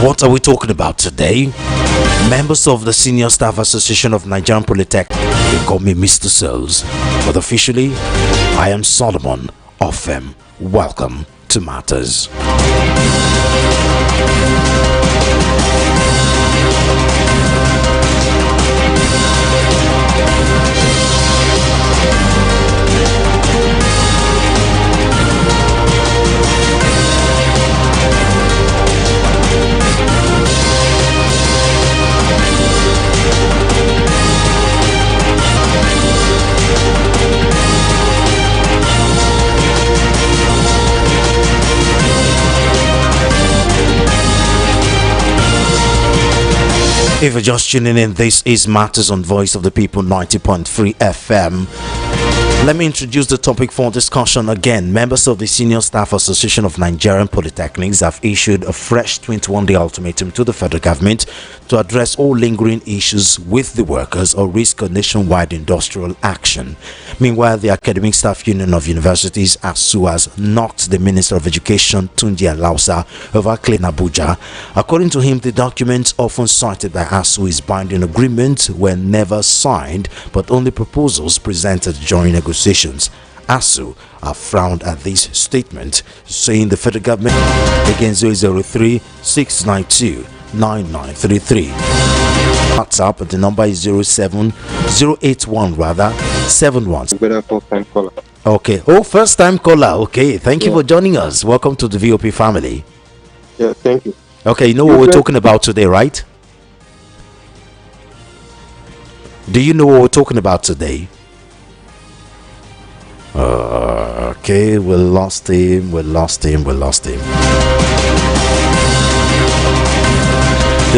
What are we talking about today? Members of the Senior Staff Association of Nigerian Polytechnic, they call me Mr. Souls, but officially, I am Solomon Ofem. Welcome to Matters. If you're just tuning in, this is Matters on Voice of the People 90.3 FM. Let me introduce the topic for discussion again. Members of the Senior Staff Association of Nigerian Polytechnics have issued a fresh 21-day ultimatum to the federal government to address all lingering issues with the workers or risk a nationwide industrial action. Meanwhile, the Academic Staff Union of Universities, ASU, has knocked the Minister of Education, Tunji Alausa, over clay in Abuja. According to him, the documents often cited by ASU is binding agreements were never signed, but only proposals presented during negotiations. ASU have frowned at this statement, saying the federal government against 003-692-9933. WhatsApp, the number is 08081 71. Okay. Oh, first time caller. Okay. Thank you for joining us. Welcome to the VOP family. Yeah, thank you. Okay, you know what we're talking about today, right? Do you know what we're talking about today? Okay, we lost him. The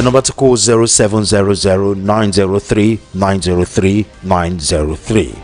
number to call 0700-903-903-903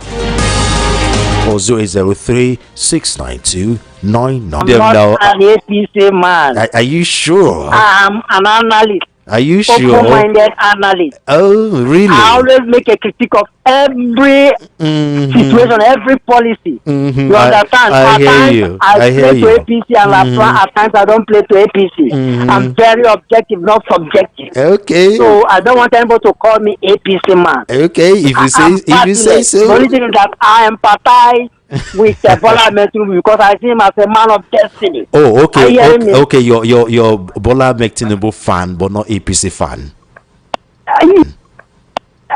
or 0803-692-99. I'm not an APC man. Are you sure? I'm an analyst. Are you sure? Open-minded analyst. Oh, really? I always make a critique of every situation, every policy. You understand? I hear you. I play to APC and at times I don't play to APC. I'm very objective, not subjective. Okay. So I don't want anybody to call me APC man. Okay, if you say so. The only thing is that I empathize with Bola Ahmed Tinubu because I see him as a man of destiny. Oh, okay. Okay, you're Bola Ahmed Tinubu fan, but not APC fan.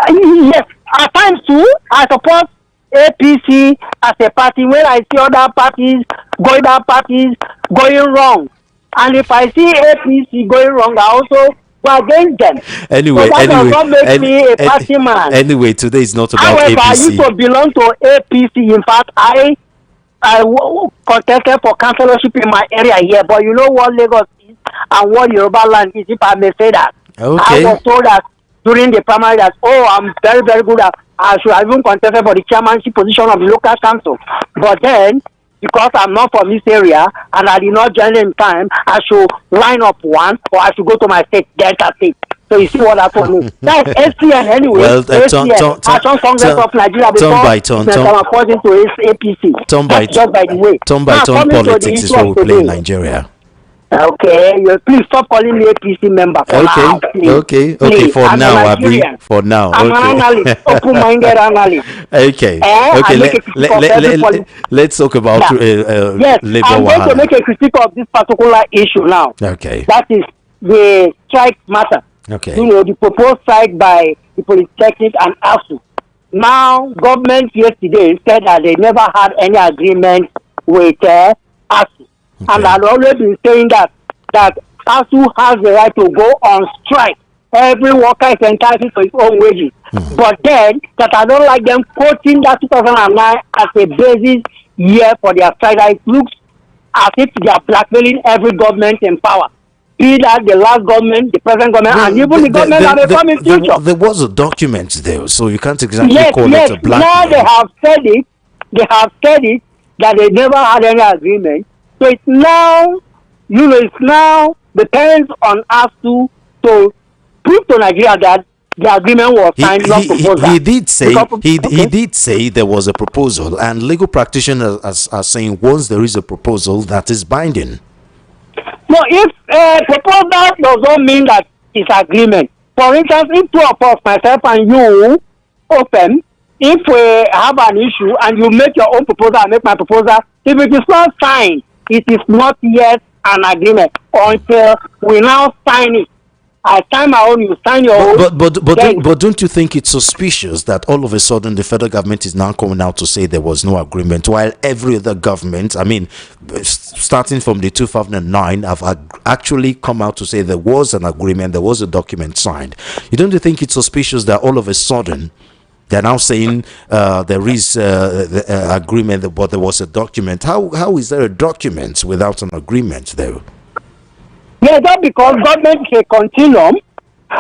Yes, at times too, I support APC as a party when I see other parties going wrong. And if I see APC going wrong, I also go against them. Anyway, so that does not make me a party man. Anyway, today is not about However, APC. I used to belong to APC. In fact, I contested for councillorship in my area here. But you know what Lagos is and what Yoruba land is, if I may say that. Okay. I was told that during the primary that, I'm very, very good at, I should have even contested for the chairmanship position of the local council. But then, because I'm not from this area and I did not join in time, I should line up one or I should go to my state, Delta State. So you see what that for me. That's SCN anyway. Well, Action Congress of Nigeria before I'm according to APC. Turn by turn politics is what we play in Nigeria. Okay, please stop calling me APC member. Okay. For now, Abi. For now, I'm an analyst, open-minded analyst. Okay. Let's talk about yes, labor. I'm going to make a critique of this particular issue now. Okay. That is the strike matter. Okay. You know, the proposed strike by the Polytechnic and ASU. Now, government yesterday said that they never had any agreement with ASU. Okay. And I've always been saying that ASU has the right to go on strike. Every worker is entitled to his own wages. But then, that I don't like them quoting that 2009 as a basis year for their strike. It looks as if they are blackmailing every government in power. Be that the last government, the present government, and even the government that may come in future. There was a document there, so you can't exactly call it a blackmail. Now they have said it that they never had any agreement. So it's now, it now depends on us to prove to Nigeria that the agreement was signed. He did say there was a proposal, and legal practitioners are saying once there is a proposal, that is binding. No, if a proposal that does not mean that it's agreement. For instance, if two of us, myself and you, open, if we have an issue and you make your own proposal, I make my proposal, if it is not signed, it is not yet an agreement until we now sign it. I sign my own, you sign your own. But don't you think it's suspicious that all of a sudden the federal government is now coming out to say there was no agreement, while every other government, I mean, starting from the 2009, have actually come out to say there was an agreement, there was a document signed? You don't think it's suspicious that all of a sudden they're now saying there is the agreement, but there was a document? How is there a document without an agreement, though? Yeah, that's because government is a continuum.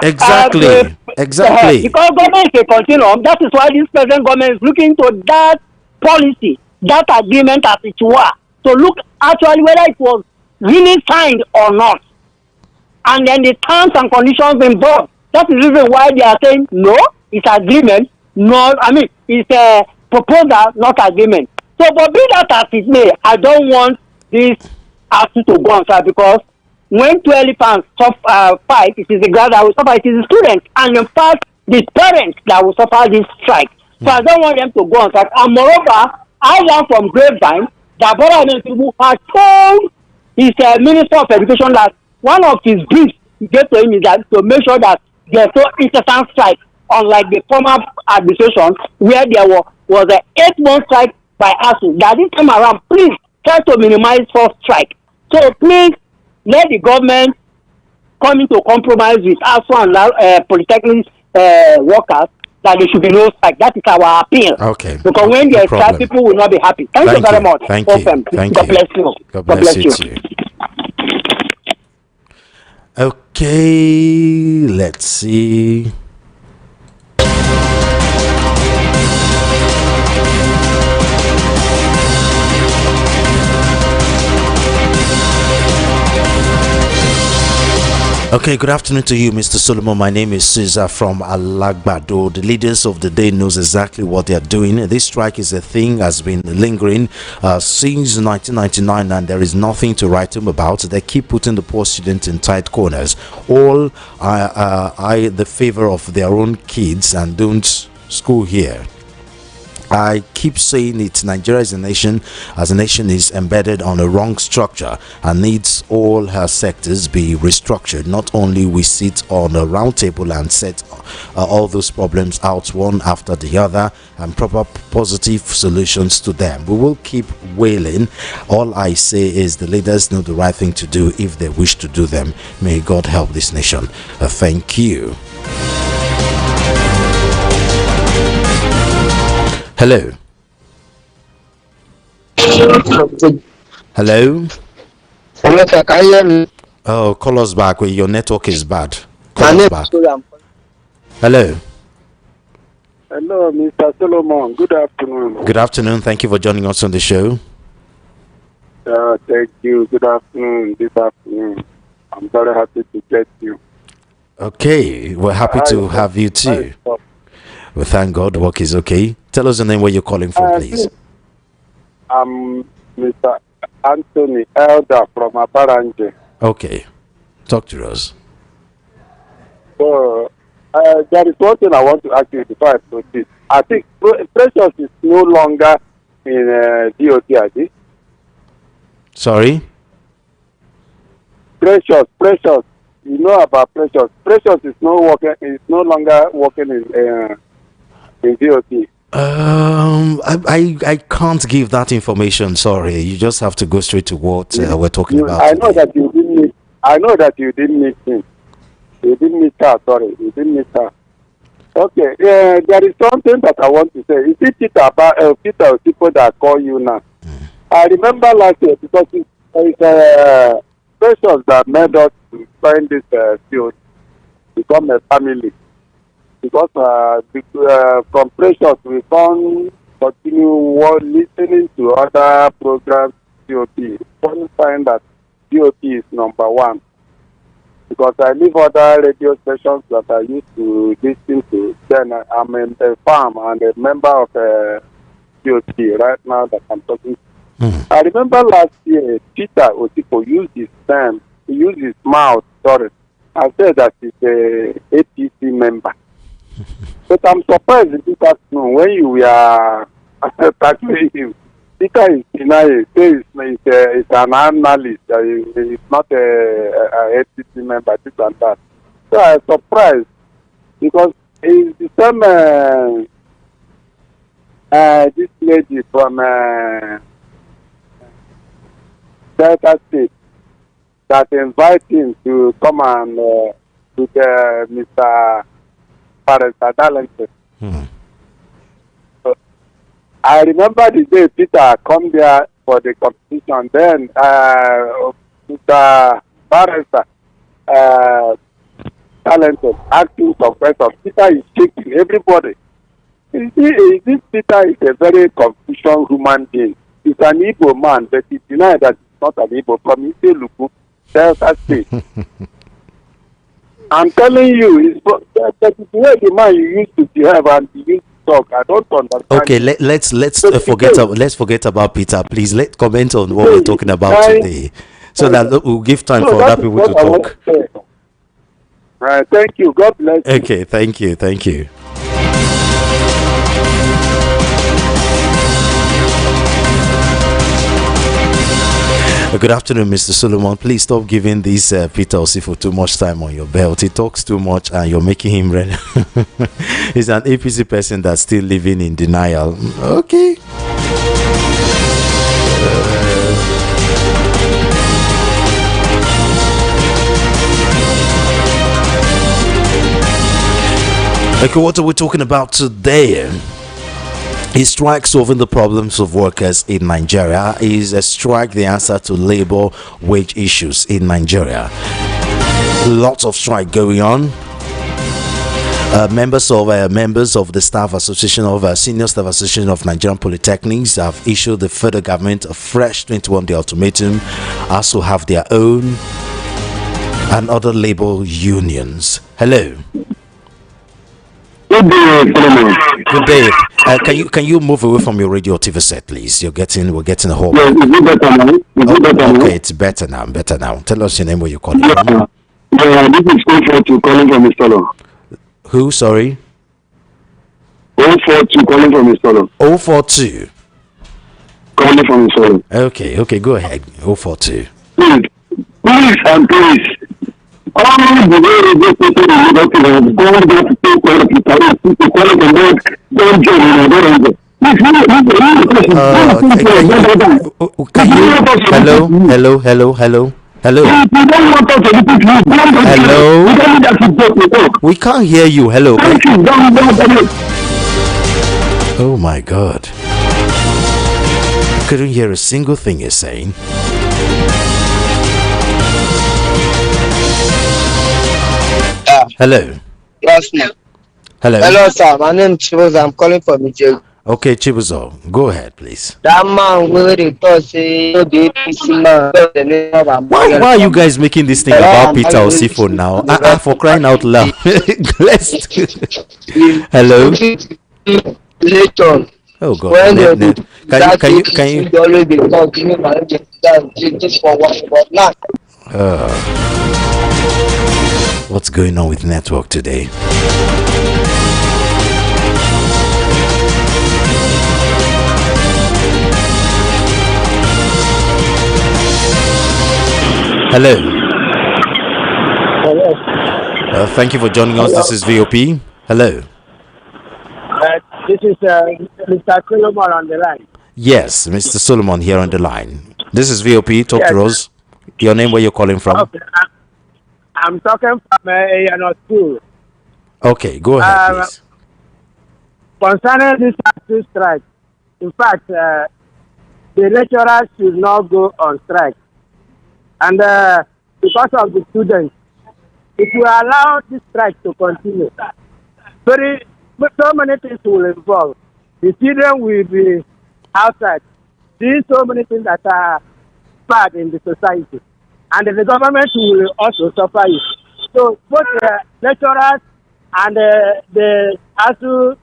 Exactly. Exactly. Because government is a continuum, that is why this present government is looking to that policy, that agreement as it were, to look actually whether it was really signed or not. And then the terms and conditions involved. That is the reason why they are saying no, it's agreement, no, I mean, it's a proposal, not agreement. So, but be that as it may, I don't want this action to go on, sir, because when 2 elephants fight, it is the ground that will suffer, it is the students, and in fact, the parents that will suffer this strike. So I don't want them to go on strike. And moreover, I learned from Grapevine that Bola Tinubu has told his Minister of Education that one of his briefs he gave to him is that to make sure that there's no incessant strike, unlike the former administration where there was an 8-month strike by ASU. That this time around, please try to minimize first strike. So please, let the government come into compromise with ASU and polytechnic workers that there should be no strike. That is our appeal. Okay. Because when there is strike, people will not be happy. Thank you very much. Thank you. Thank God you. bless you. God bless you too. Okay, let's see. Okay, good afternoon to you, Mr. Solomon. My name is Caesar from Alagbado. The leaders of the day knows exactly what they are doing. This strike is a thing, has been lingering since 1999, and there is nothing to write home about. They keep putting the poor students in tight corners. All are the favor of their own kids and don't school here. I keep saying it, Nigeria is as a nation is embedded on a wrong structure and needs all her sectors be restructured. Not only we sit on a round table and set all those problems out one after the other and proper positive solutions to them. We will keep wailing. All I say is the leaders know the right thing to do if they wish to do them. May God help this nation. Thank you. Hello. Hello. Hello, sir. Can you hear me? Oh, call us back. Well, your network is bad. Call us back. Hello. Hello, Mr. Solomon. Good afternoon. Good afternoon. Thank you for joining us on the show. Thank you. Good afternoon. This afternoon. I'm very happy to get you. Okay. We're happy to have you too. Well, thank God. Work is okay. Tell us the name where you're calling from, please. I'm Mr. Anthony Elder from Abaranje. Okay. Talk to us. So, there is one thing I want to ask you before I proceed. I think Precious is no longer in DOT, I think. Sorry? Precious. You know about Precious. Precious is no longer working in DOT. I can't give that information. Sorry, you just have to go straight to what we're talking about. I know that you didn't meet. I know that you didn't meet him. You didn't meet her. Sorry, you didn't meet her. Okay. There is something that I want to say. Is it Peter Osipo that call you now? I remember last year because it's Precious that made us to find this field, become a family. Because from Precious we can't continue listening to other programs. DOT. One find that DOT is number one. Because I leave other radio stations that I used to listen to. Then I'm in a farm and a member of DOT right now that I'm talking to. I remember last year Peter Osipo used his mouth, I said that he's a APC member. But I'm surprised this afternoon when you were tackling him. Peter is denying, says he's an analyst, he's not a APC member, this and that. So I'm surprised because it's the same this lady from Delta State that invite him to come and with Mr. Parenta Darlington. So, I remember the day Peter come there for the competition. Then Mr. Parenta Darlington asking some questions. Peter is shaking everybody. You see, this Peter is a very confusion human being. He's an Igbo man, but he denies that he's not an Igbo from Iseluku, Delta State. I'm telling you, that is the way the man you used to behave and you used to talk. I don't understand. Okay, let's forget about Peter. Please let comment on what we're talking about today, so that we'll give time for other people to talk. Thank you. God bless you. Okay, thank you. Good afternoon, Mr. Solomon. Please stop giving this Peter Osifo too much time on your belt. He talks too much and you're making him ready. He's an APC person that's still living in denial. Okay. Okay, what are we talking about today? Is strike solving the problems of workers in Nigeria? Is a strike the answer to labor wage issues in Nigeria? Lots of strike going on. Members of the Staff Association of Senior Staff Association of Nigerian Polytechnics have issued the federal government a fresh 21-day ultimatum, also have their own, and other labor unions. Hello. Good day, Solomon. Good day. Can you move away from your radio TV set, please? We're getting a whole. Yes, is it better now? Okay, it's better now. Tell us your name, where you're calling from. Yeah, this is 042 calling from Istolo. Who? Sorry. 042 calling from Istolo. 042. Calling from Istolo. Okay, go ahead. 042. Please and please. All the very good people in the document, God got to take care of people calling the Lord, don't join in the Hello. We can't hear you. Hello. Oh my God. I couldn't hear a single thing you're saying. Hello. Yes, ma'am. Hello. Hello, sir. My name is Chibuzo. I'm calling from Nigeria. Okay, Chibuzo, go ahead, please. That man will return say the APC man. Why are you guys making this thing about Peter Osifo now? For crying out loud. Hello. Later. Oh God. When Can you? always be talking about this for one, but now. What's going on with network today? Hello. Hello. Thank you for joining us. This is VOP. Hello. This is Mr. Solomon on the line. Yes, Mr. Solomon here on the line. This is VOP. Talk to us. Your name, where you're calling from? Okay. I'm talking from a school. Okay, go ahead, please. Concerning this two strike, in fact, the lecturers should not go on strike. And because of the students, if we allow this strike to continue, so many things will involve. The children will be outside, seeing so many things that are bad in the society. And the government will also suffer it. So both the lecturers and the ASU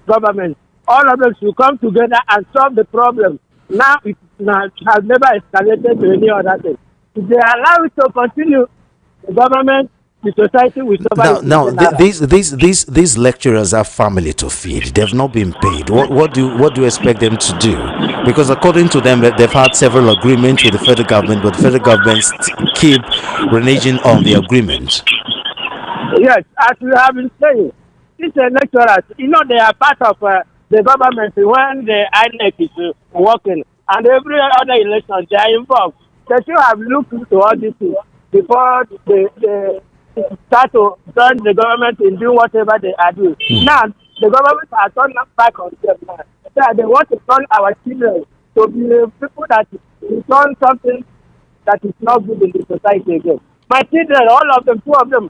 government, all of them should come together and solve the problem. Now it has never escalated to any other thing. If they allow it to continue, the government, the society will suffer. Now, these lecturers have family to feed. They've not been paid. What do you expect them to do? Because according to them, they've had several agreements with the federal government, but the federal government keep reneging on the agreement. Yes, as we have been saying, these lecturers, they are part of the government when the INEC is working, and every other election they are involved. They should have looked into all these things before they start to join the government in doing whatever they are doing. Now, the government has turned back on them now. So they want to turn our children to be people that return something that is not good in the society again. My children, all of them, 2 of them,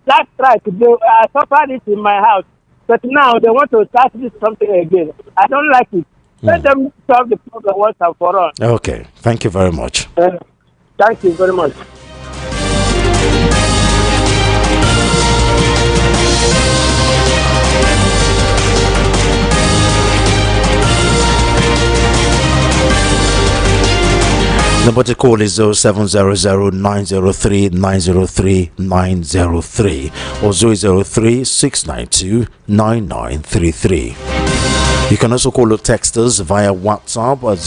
last strike, I suffered it in my house. But now they want to start this something again. I don't like it. Let them solve the problem once and for all. Okay. Thank you very much. Thank you very much. Number to call is 0700-903-903-903 or 003-692-9933. You can also call or text us via WhatsApp at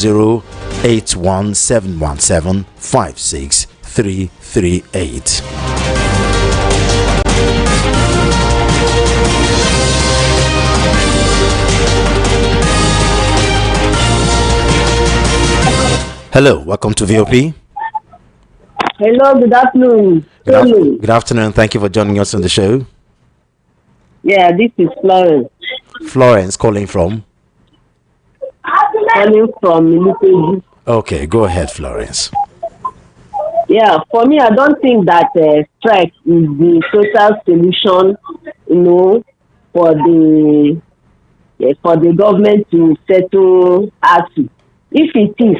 081-717-56338. Hello, welcome to VOP. Hello, good afternoon. Good afternoon. Thank you for joining us on the show. Yeah, this is Florence. Florence calling from? Calling from Militeji. Okay, go ahead, Florence. Yeah, for me, I don't think that strike is the total solution, for the government to settle ASU. If it is,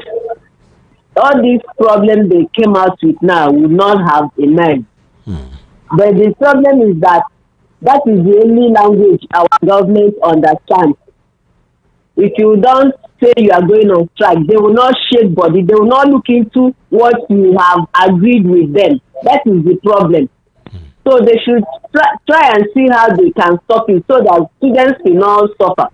all these problems they came out with now would not have emerged. But the problem is that is the only language our government understands. If you don't say you are going on strike, they will not shake body. They will not look into what you have agreed with them. That is the problem. So they should try and see how they can stop it so that students will not suffer.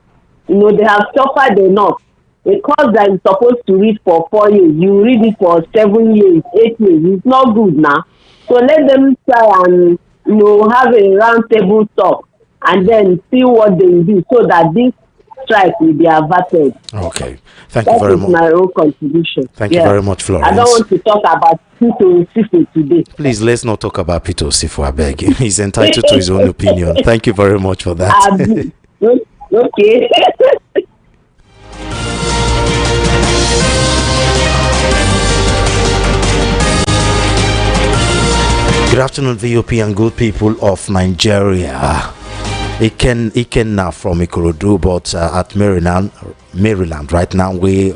They have suffered enough. A course that is supposed to read for 4 years, you read it for 7 years, 8 years. It's not good now. So let them try and have a round table talk and then see what they will do so that this strike will be averted. Okay. Thank you very much. That is my own contribution. Thank you very much, Florence. I don't want to talk about Peter Osifo today. Please, let's not talk about Peter Osifo, I beg. He's entitled to his own opinion. Thank you very much for that. Okay. Good afternoon, VOP and good people of Nigeria. Iken from Ikorodu, but at Maryland right now, we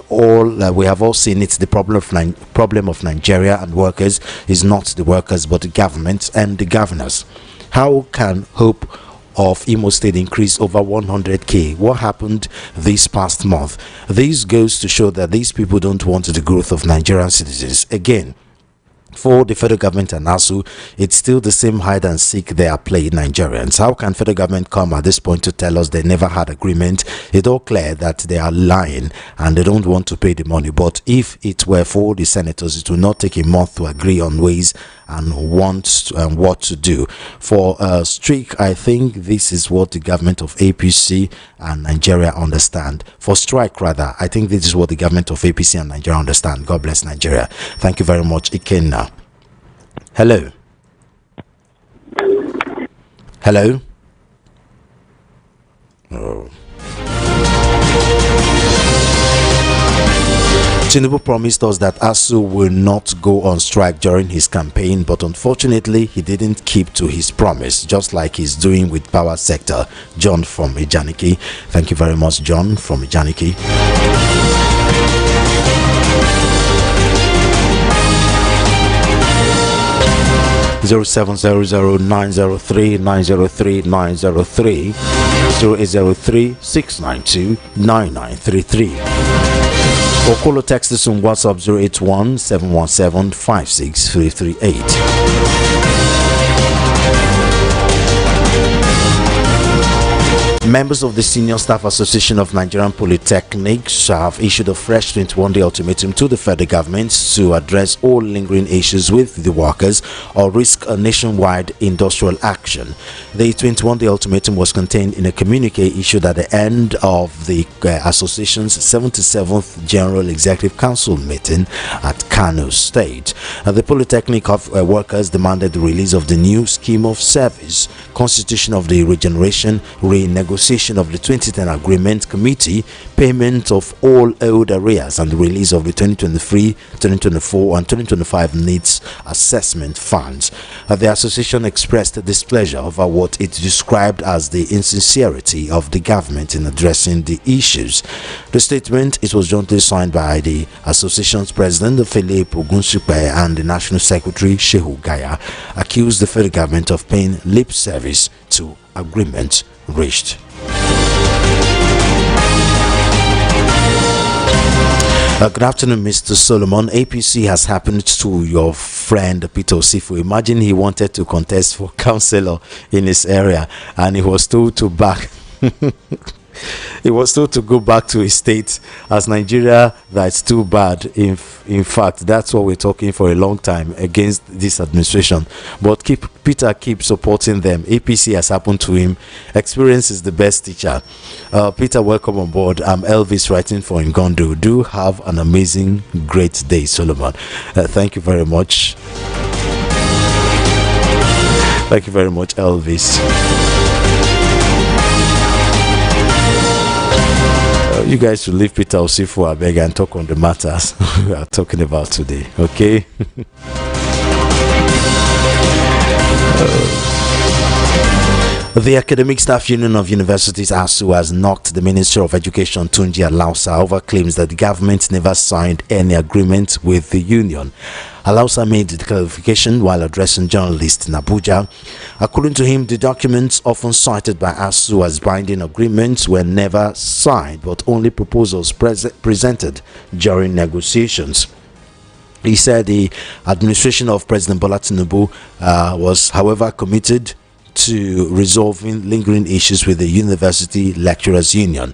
have all seen it. The problem of Nigeria and workers is not the workers, but the government and the governors. How can hope of Imo State increase over 100k? What happened this past month? This goes to show that these people don't want the growth of Nigerian citizens. Again, for the federal government and ASU, it's still the same hide and seek they are playing Nigerians. How can federal government come at this point to tell us they never had agreement? It's all clear that they are lying and they don't want to pay the money. But if it were for the senators, it will not take a month to agree on ways and what to do. For strike, I think this is what the government of APC and Nigeria understand. For strike, rather, I think this is what the government of APC and Nigeria understand. God bless Nigeria. Thank you very much, Ikenna. Hello. Hello. Oh. Tinubu promised us that ASU will not go on strike during his campaign, but unfortunately he didn't keep to his promise, just like he's doing with power sector. John from Ijaniki. Thank you very much, John from Ijaniki. Zero 0700-903-903-903 0803-692-9933 or call or text us on WhatsApp 081-717-56338. Members of the Senior Staff Association of Nigerian Polytechnics have issued a fresh 21-day ultimatum to the federal government to address all lingering issues with the workers or risk a nationwide industrial action. The 21-day ultimatum was contained in a communique issued at the end of the association's 77th General Executive Council meeting at Kano State. The Polytechnic of workers demanded the release of the new scheme of service, constitution of the regeneration, renegotiation of the 2010 agreement committee, payment of all owed arrears, and the release of the 2023, 2024 and 2025 needs assessment funds. The association expressed displeasure over what it described as the insincerity of the government in addressing the issues. The statement, it was jointly signed by the association's president Philip Ogunsupe and the national secretary Shehu Gaya, accused the federal government of paying lip service to agreements reached. Good afternoon, Mr. Solomon. APC has happened to your friend Peter Osifu. Imagine he wanted to contest for councillor in his area and he was told to back. He was told to go back to his state as Nigeria. That's too bad. In fact, that's what we're talking for a long time against this administration. But Peter keeps supporting them. APC has happened to him. Experience is the best teacher. Peter, welcome on board. I'm Elvis writing for Ngondo. Do have an amazing, great day, Solomon. Thank you very much. Thank you very much, Elvis. You guys should leave Peter Osifu Abega and talk on the matters we are talking about today, okay? The Academic Staff Union of Universities ASU has knocked the Minister of Education Tunji Alausa over claims that the government never signed any agreement with the union. Alausa made the clarification while addressing journalists in Abuja. According to him, the documents often cited by ASU as binding agreements were never signed, but only proposals presented during negotiations. He said the administration of President Bola Tinubu was, however, committed to resolving lingering issues with the University Lecturers Union.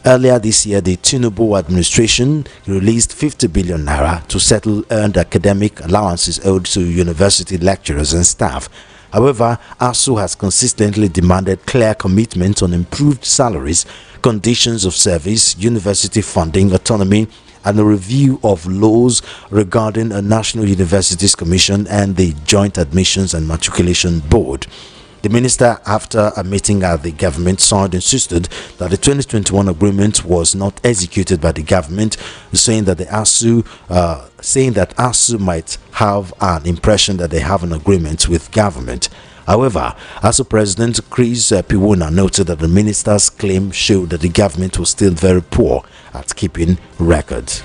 Earlier this year, the Tinubu administration released 50 billion naira to settle earned academic allowances owed to university lecturers and staff. However, ASU has consistently demanded clear commitment on improved salaries, conditions of service, university funding, autonomy, and a review of laws regarding a National Universities Commission and the Joint Admissions and Matriculation Board. The minister, after a meeting at the government side, insisted that the 2021 agreement was not executed by the government, saying that ASU might have an impression that they have an agreement with government. However, ASU President Chris Piwona noted that the minister's claim showed that the government was still very poor at keeping records.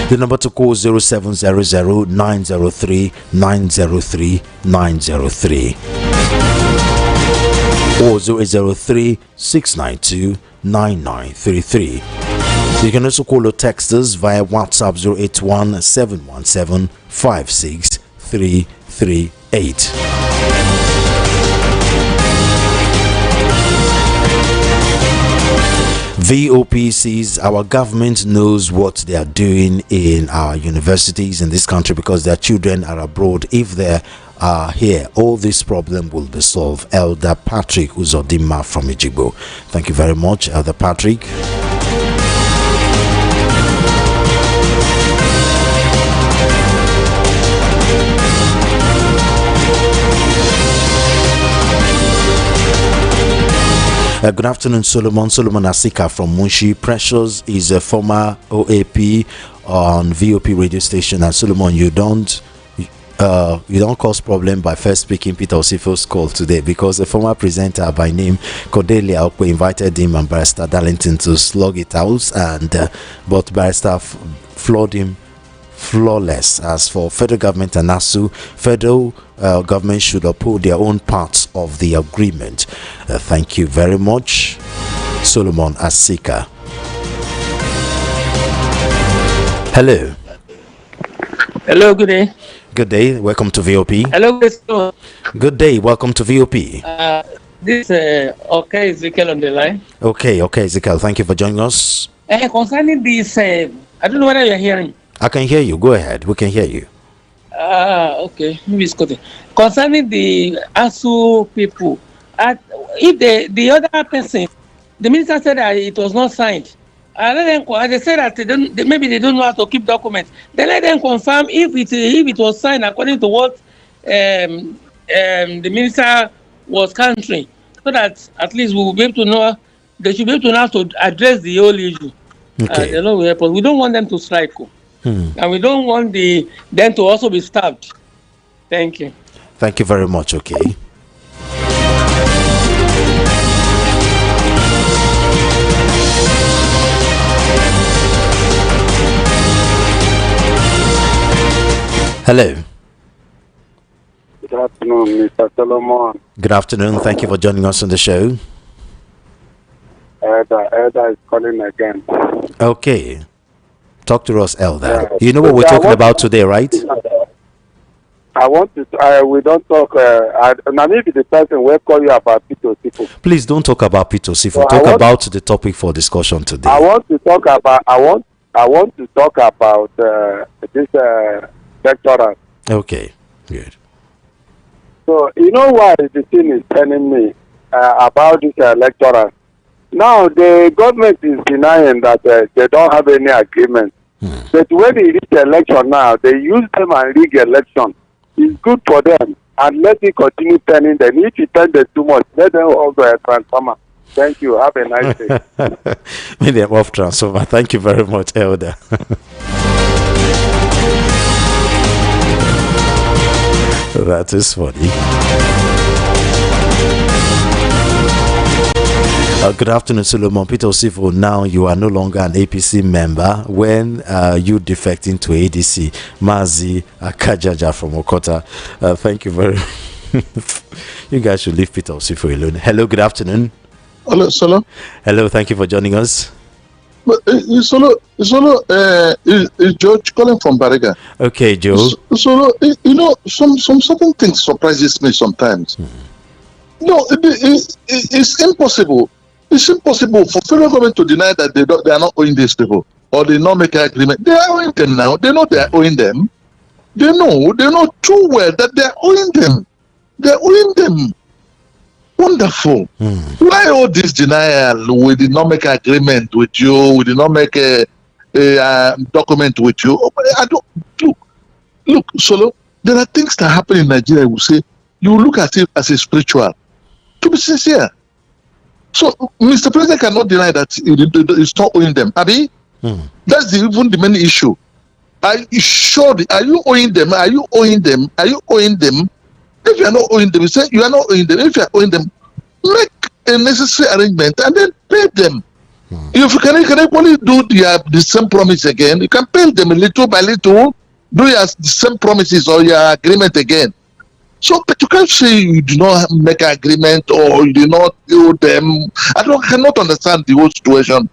The number to call 0700 903 903 903 or 0803 692 9933. You can also call or text us via WhatsApp 081 717 56338. VOP says our government knows what they are doing in our universities in this country because their children are abroad. If they are here, all this problem will be solved. Elder Patrick Uzodima from Ejigbo. Thank you very much, Elder Patrick. Good afternoon, Solomon. Solomon Asika from Munshi. Precious is a former OAP on VOP radio station. And Solomon, you don't cause problem by first speaking Peter Osifu's call today, because a former presenter by name Cordelia Okwe invited him and Barrister Darlington to slug it out, and but Barrister floored him flawless. As for federal government and ASU, federal government should uphold their own parts of the agreement. Thank you very much, Solomon Asika. Hello. Hello, good day. Good day. Welcome to VOP. Hello, Christo. Good day. Welcome to VOP. This okay, Ezekiel on the line. Okay, Ezekiel. Thank you for joining us. Concerning this, I don't know whether you're hearing. I can hear you. Go ahead. We can hear you. Okay. Maybe it's good. Concerning the ASU people, if the other person, the minister said that it was not signed. They said that maybe they don't know how to keep documents. They let them confirm if it was signed according to what the minister was countering, so that at least we will be able to know. They should be able to know how to address the whole issue. Okay. The law will help us. We don't want them to strike, and we don't want them to also be stabbed. Thank you. Thank you very much. Okay. Hello. Good afternoon, Mr. Solomon. Good afternoon. Thank you for joining us on the show. Elder is calling again. Okay. Talk to us, Elder. Yeah. You know what we're talking about today, right? I want to. We don't talk. Maybe the person will call you about people. Please don't talk about Peter Sifo. So talk about the topic for discussion today. I want to talk about. I want to talk about this lecturer. Okay. Good. So you know why the thing is telling me about this lecturer. Now the government is denying that they don't have any agreement. But when they reach election now, they use them and rig election. It's good for them, and let it continue turning them. If you turn them too much, let them also a transformer. Thank you. Have a nice day. Maybe I'm off transformer. Thank you very much, Elder. That is funny. Good afternoon, Solomon. Peter Osifo. Now you are no longer an APC member. When you defect into ADC? Mazi Akajaja from Okota. Thank you very much. You guys should leave Peter Osifo alone. Hello, good afternoon. Hello, Solo. Hello, thank you for joining us. But is George calling from Bariga? Okay, Joe. Solo, some certain things surprises me sometimes. No, it's impossible. It's impossible for federal government to deny that they are not owing these people or they not make an agreement. They are owing them now. They know they are owing them. They know too well that they are owing them. They are owing them. Wonderful. Why all this denial? We did not make an agreement with you. We did not make a document with you. I don't look, Solo. There are things that happen in Nigeria. We say you look at it as a spiritual. To be sincere. So Mr. President cannot deny that it's not owing them. Abi, that's even the main issue. Are you sure? Are you owing them? Are you owing them? Are you owing them? If you are not owing them, you say you are not owing them. If you are owing them, make a necessary arrangement and then pay them. If you can equally do the same promise again, you can pay them little by little, do the same promises or your agreement again. So, but you can't say you do not make an agreement or you do not owe them. Cannot understand the whole situation.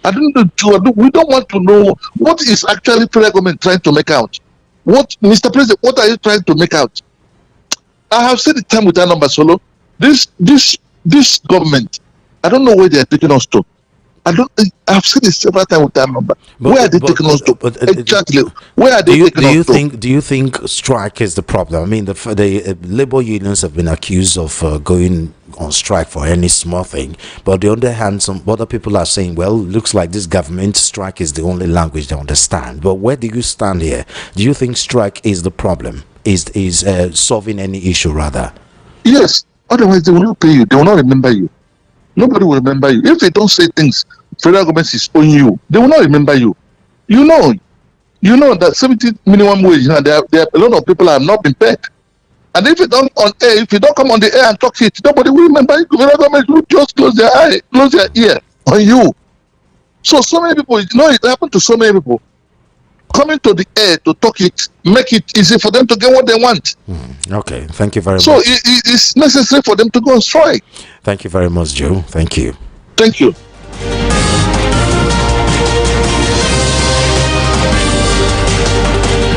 We don't want to know what is actually federal government trying to make out. What, Mr. President, what are you trying to make out? I have said it time with that number, Solo. This government, I don't know where they are taking us to. I've said it several times with that number. Where are they taking us to? Exactly. Where are they taking us to? Do you think strike is the problem? I mean, the labor unions have been accused of going on strike for any small thing, but on the other hand, some other people are saying, well, looks like this government strike is the only language they understand. But where do you stand here? Do you think strike is the problem? Is solving any issue rather? Yes. Otherwise, they will not pay you. They will not remember you. Nobody will remember you. If they don't say things, federal government is owing you. They will not remember you. You know that 70 minimum wage. There are a lot of people have not been paid. And if you don't come on the air and talk it, nobody will remember you. Federal government will just close their eye, close their ear on you. So many people. It happened to so many people. Coming to the air to talk it, make it easy for them to get what they want. Okay, thank you very much. So it's necessary for them to go on strike. Thank you very much, Joe. Thank you. Thank you.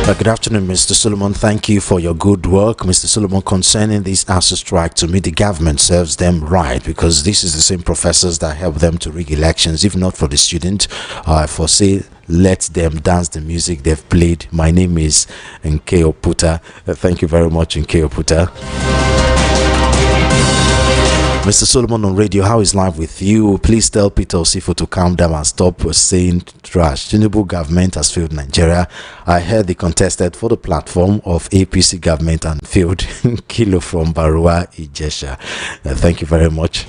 Good afternoon, Mr. Solomon. Thank you for your good work. Mr. Solomon, concerning this ASU strike, to me, the government serves them right, because this is the same professors that help them to rig elections. If not for the student, I foresee let them dance the music they've played. My name is Nke Oputa. Thank you very much, Nke Oputa. Mr. Solomon on radio, how is life with you? Please tell Peter Osifo to calm down and stop saying trash. Tinubu government has failed Nigeria. I heard they contested for the platform of APC government and failed. Kilo from Barua Ijesha. Thank you very much.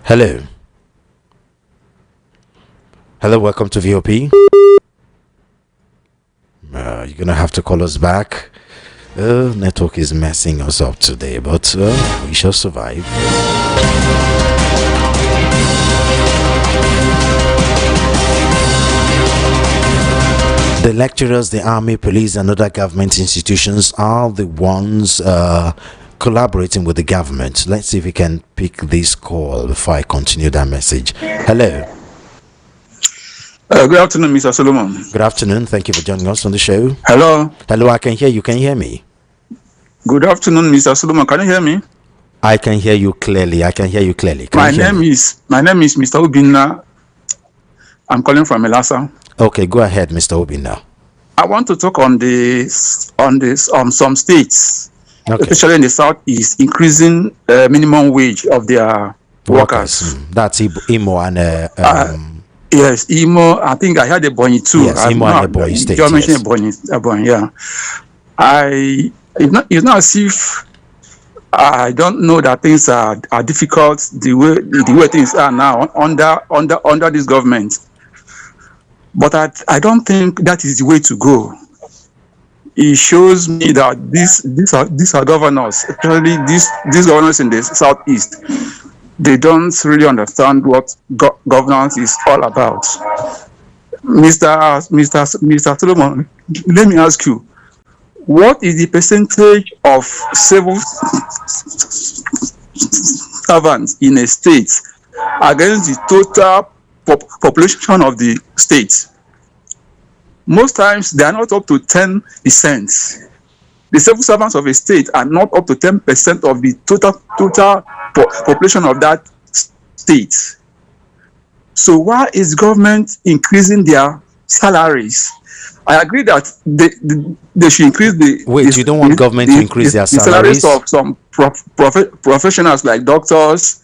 Hello. Hello, welcome to VOP. You're gonna have to call us back. Network is messing us up today, but we shall survive. The lecturers, the army, police, and other government institutions are the ones collaborating with the government. Let's see if we can pick this call before I continue that message. Hello. Good afternoon, Mr. Solomon. Good afternoon. Thank you for joining us on the show. Hello. Hello, I can hear you. Can you hear me? Good afternoon, Mr. Solomon. Can you hear me? I can hear you clearly. I can hear you clearly. My name is Mr. Obinna. I'm calling from Elasa. Okay, go ahead, Mr. Obinna. I want to talk on some states, okay, especially in the southeast, increasing minimum wage of their workers. That's Imo and yes, Imo. I think I had a Ebonyi too. Yes, Imo and Ebonyi State. You mentioned Ebonyi, yeah. It's not as if I don't know that things are difficult the way things are now under this government. But I don't think that is the way to go. It shows me that these are governors, especially these governors in the southeast. They don't really understand what governance is all about. Mr. Solomon, let me ask you, what is the percentage of civil servants in a state against the total population of the state? Most times they are not up to 10%. The civil servants of a state are not up to 10% of the total population of that state. So why is government increasing their salaries? I agree that they should increase the. Wait, you don't want government to increase their salaries? The salaries of some professionals like doctors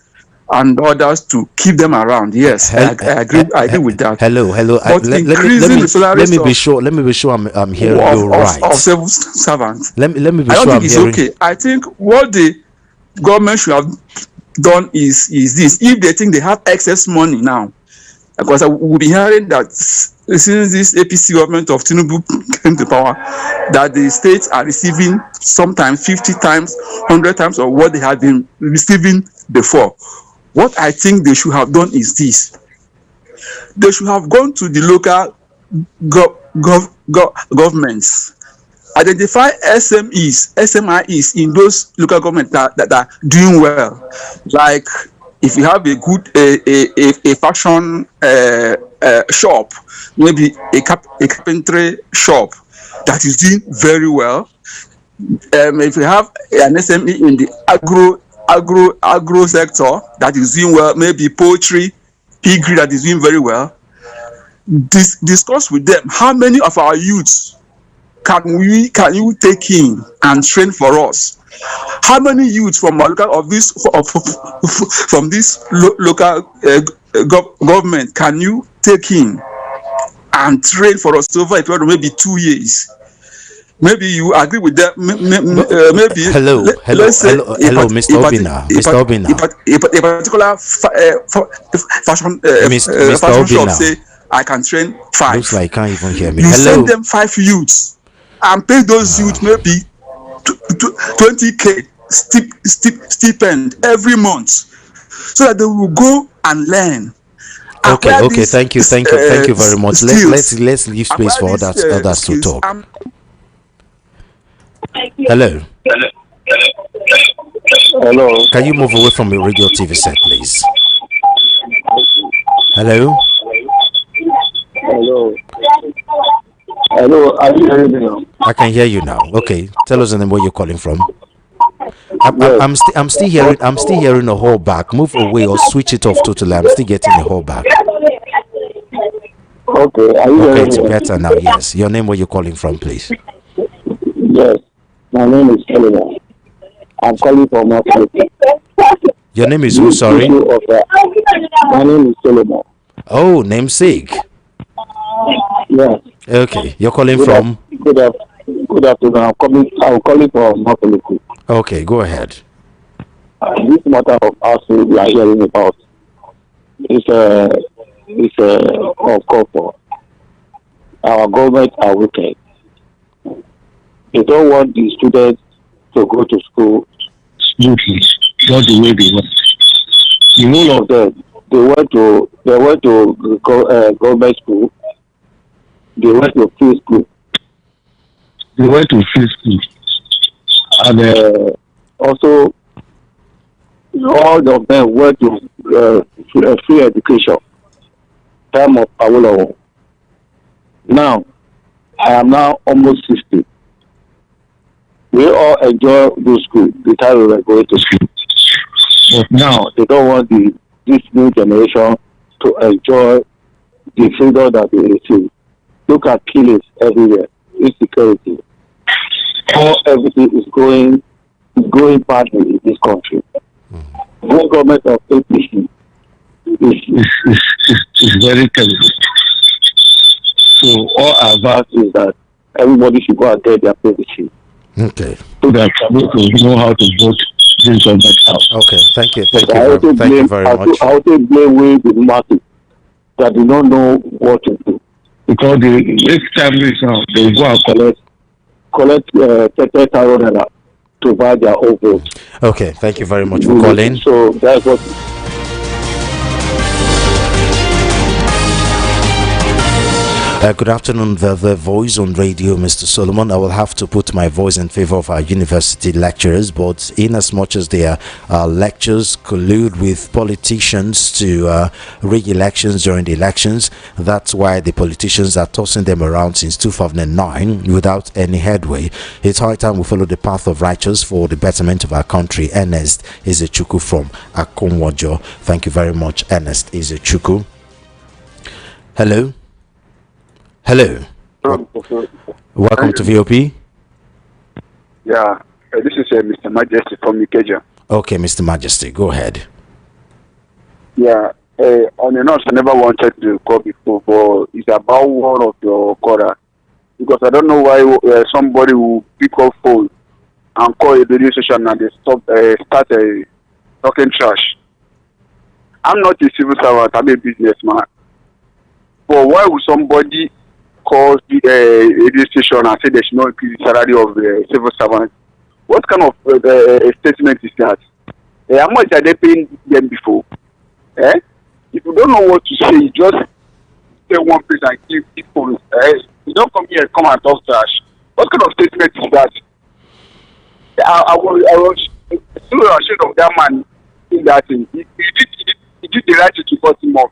and others to keep them around. Yes, I agree with that. Hello. But increasing the salaries let me be sure I'm hearing you right. Of civil servants. Let me be I sure don't I'm think hearing. it's okay. I think what the government should have done is this. If they think they have excess money now, because I will be hearing that since this APC government of Tinubu came to power, that the states are receiving sometimes 50 times, 100 times of what they had been receiving before. What I think they should have done is this. They should have gone to the local governments, identify SMEs in those local governments that are doing well. Like if you have a good a fashion shop, maybe a carpentry shop that is doing very well. If you have an SME in the agro sector that is doing well, maybe poultry, piggery that is doing very well, discuss with them how many of our youths can you take in and train for us. How many youths from our local from this local government can you take in and train for us over a period of maybe 2 years? Maybe you agree with that. Maybe. Hello, Mr. Obinna. A particular fashion shop say I can train 5. Looks like you can't even hear me. You Hello. send them 5 youths and pay those youths maybe 20K stipend every month, so that they will go and learn. Okay. Thank you very much. Let's leave space for others to talk. Hello. Hello. Can you move away from your radio TV set, please? Hello? Hello. Hello. Are you hearing me now? I can hear you now. Okay, tell us the name where you're calling from. I'm still hearing a whole back. Move away or switch it off totally. I'm still getting a whole back. Okay. Are you Okay, hearing it's me? better now. Yes. Your name where you're calling from, please. Yes. My name is Solomon. I'm calling from Africa. Your name is who? Sorry. My name is Solomon. Oh, namesake. Yes. Okay, you're calling from. Good afternoon. I'm calling from Africa. Okay, go ahead. This matter of us we are hearing about is uncalled for. Our government are wicked. They don't want the students to go to school smoothly, not the way they want. The whole of them, they went to government school. They went to free school. And also all of them went to free education. Time of Awolowo. Now, I am now almost 60. We all enjoy the school the time we were going to school. But now they don't want this new generation to enjoy the freedom that they receive. Look at killings everywhere, insecurity. Everything is going badly in this country. The government of APC is very terrible. So all our advice is that everybody should go and get their privacy. Okay. So that people know how to vote this government out. Okay, thank you very much. I also blame the market that do not know what to do. Because the next time they go and collect 30,000 to buy their own vote. Okay, thank you very much for calling. So that's what. Good afternoon, the voice on radio, Mr. Solomon. I will have to put my voice in favor of our university lecturers, but in as much as their lectures collude with politicians to rig elections during the elections, that's why the politicians are tossing them around since 2009 without any headway. It's high time we follow the path of righteousness for the betterment of our country. Ernest Izechuku from Akonwojo. Thank you very much, Ernest Izechuku. Hello. Hello. Welcome to VOP. Yeah, this is Mr. Majesty from Ikeja. Okay, Mr. Majesty, go ahead. Yeah, on the nurse, I never wanted to call before, but it's about one of your caller. Because I don't know why somebody will pick up phone and call a radio station and they start talking trash. I'm not a civil servant, I'm a businessman. But why would somebody call the radio station and say they should not increase the salary of the civil servant? What kind of statement is that? How much are they paying them before? If you don't know what to say, you just say one place and give people. You don't come here and come and talk trash. What kind of statement is that? I was so ashamed of that man in that thing. He did the right to cut him off.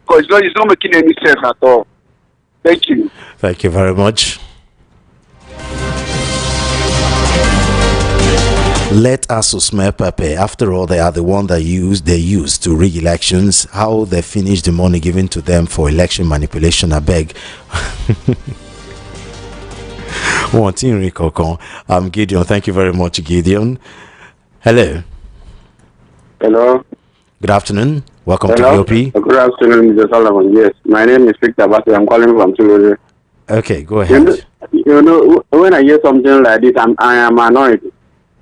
Because it's not making any sense at all. Thank you. Thank you very much. Let ASU smell pepper. After all, they are the one that they use to rig elections. How they finish the money given to them for election manipulation, I beg. I'm Gideon. Thank you very much, Gideon. Hello. Hello. Good afternoon. Welcome Hello? to VOP. Good afternoon, Mr. Solomon. Yes, my name is Victor Basi. I'm calling from Tulare. Okay, go ahead. You know, when I hear something like this, I am annoyed.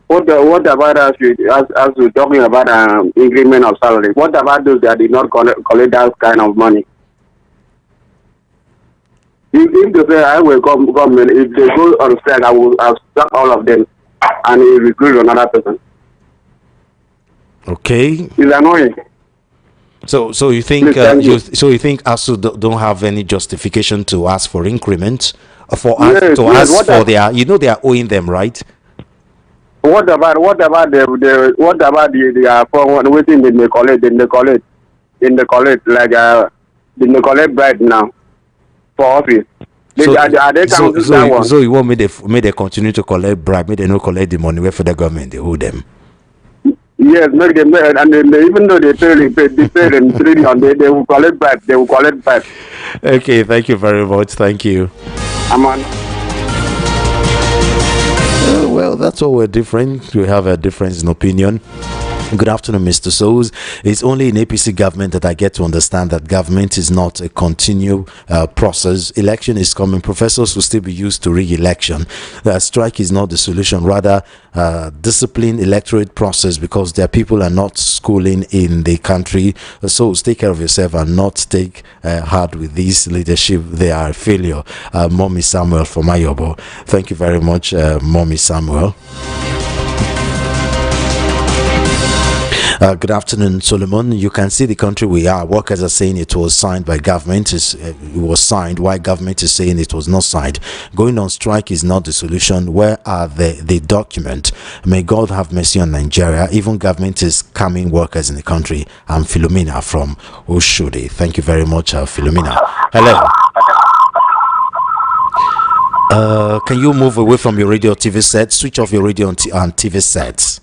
What about us we're talking about increment of salary? What about those that did not collect that kind of money? If they say I will government, if they go on strike, I'll stop all of them and recruit another person. Okay. It's annoying. So you think you think ASU don't have any justification to ask for increment, for they are owing them, right? What what about the for waiting in the college like in the college bribe now for office. Are they counting that one? So you want me they continue to collect bribe, may they not collect the money where for the government they owe them. Yes, make them, and they, even though they pay them trillion, they will collect bribe. They will collect bribe. Okay, thank you very much. Thank you. I'm on. Well, that's all we're different. We have a difference in opinion. Good afternoon, Mr. Souls. It's only in APC government that I get to understand that government is not a continual process. Election is coming. Professors will still be used to re-election. Strike is not the solution. Rather, discipline electorate process, because their people are not schooling in the country. So take care of yourself and not take hard with this leadership. They are a failure. Mommy Samuel from Ayobo. Thank you very much, Mommy Samuel. Good afternoon, Solomon. You can see the country we are. Workers are saying it was signed by government. It was signed. Why government is saying it was not signed? Going on strike is not the solution. Where are the document? May God have mercy on Nigeria. Even government is scamming workers in the country. I'm Philomena from Oshodi. Thank you very much, Philomena. Hello. Can you move away from your radio TV set? Switch off your radio and TV sets.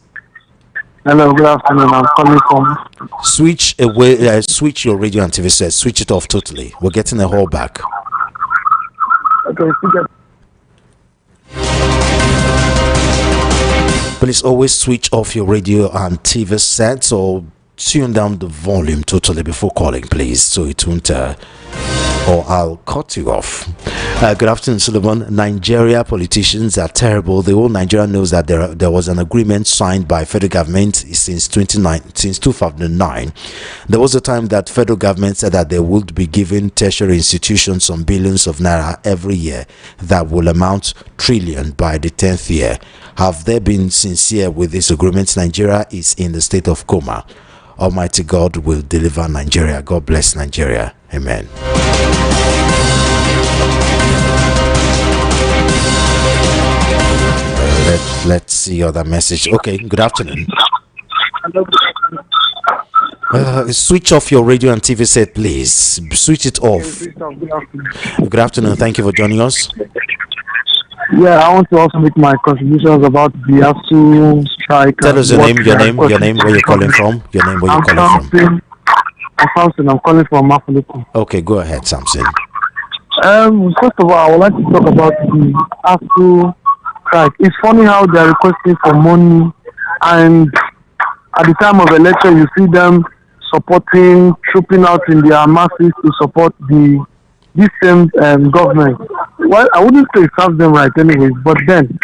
Hello, good afternoon. I'm calling from. Switch away. Switch your radio and TV set. Switch it off totally. We're getting a call back. Okay, Please always switch off your radio and TV sets, or tune down the volume totally before calling, please, so it won't. Or I'll cut you off. Good afternoon, Solomon. Nigeria politicians are terrible. The whole Nigeria knows that there was an agreement signed by federal government since 2009. There was a time that federal government said that they would be giving tertiary institutions some billions of naira every year that will amount trillion by the 10th year. Have they been sincere with this agreement? Nigeria is in the state of coma. Almighty God will deliver Nigeria. God bless Nigeria. Amen. Let's see other message. Okay, good afternoon. Switch off your radio and TV set, please. Switch it off. Good afternoon. Thank you for joining us. Yeah, I want to also make my contributions about the ASU strike. Tell us your name, where you're calling from. I'm Samson. I'm calling from Mafuliku. Okay, go ahead, Samson. First of all, I would like to talk about the ASU strike. It's funny how they are requesting for money, and at the time of election, you see them trooping out in their masses to support this same government. Well, I wouldn't say it serves them right anyways, but then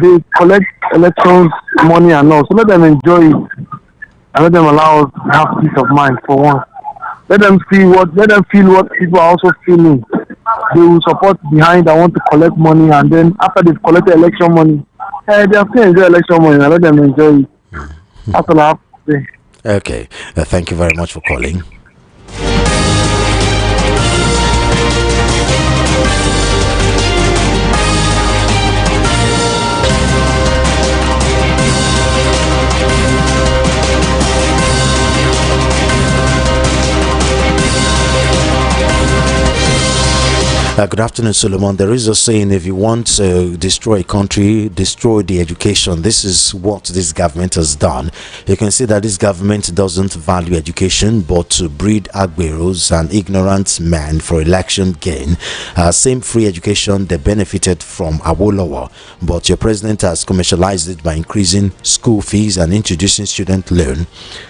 they collect elections money and all. So let them enjoy it and let them allow us to have peace of mind for once. Let them feel what people are also feeling. They will support behind. I want to collect money, and then after they've collected election money, they have to enjoy election money and let them enjoy it. That's all I have to say. Okay, thank you very much for calling. Good afternoon, Solomon. There is a saying, if you want to destroy a country, destroy the education. This is what this government has done. You can see that this government doesn't value education, but to breed agberos and ignorant men for election gain. Same free education they benefited from Awolowo, but your president has commercialized it by increasing school fees and introducing student loan.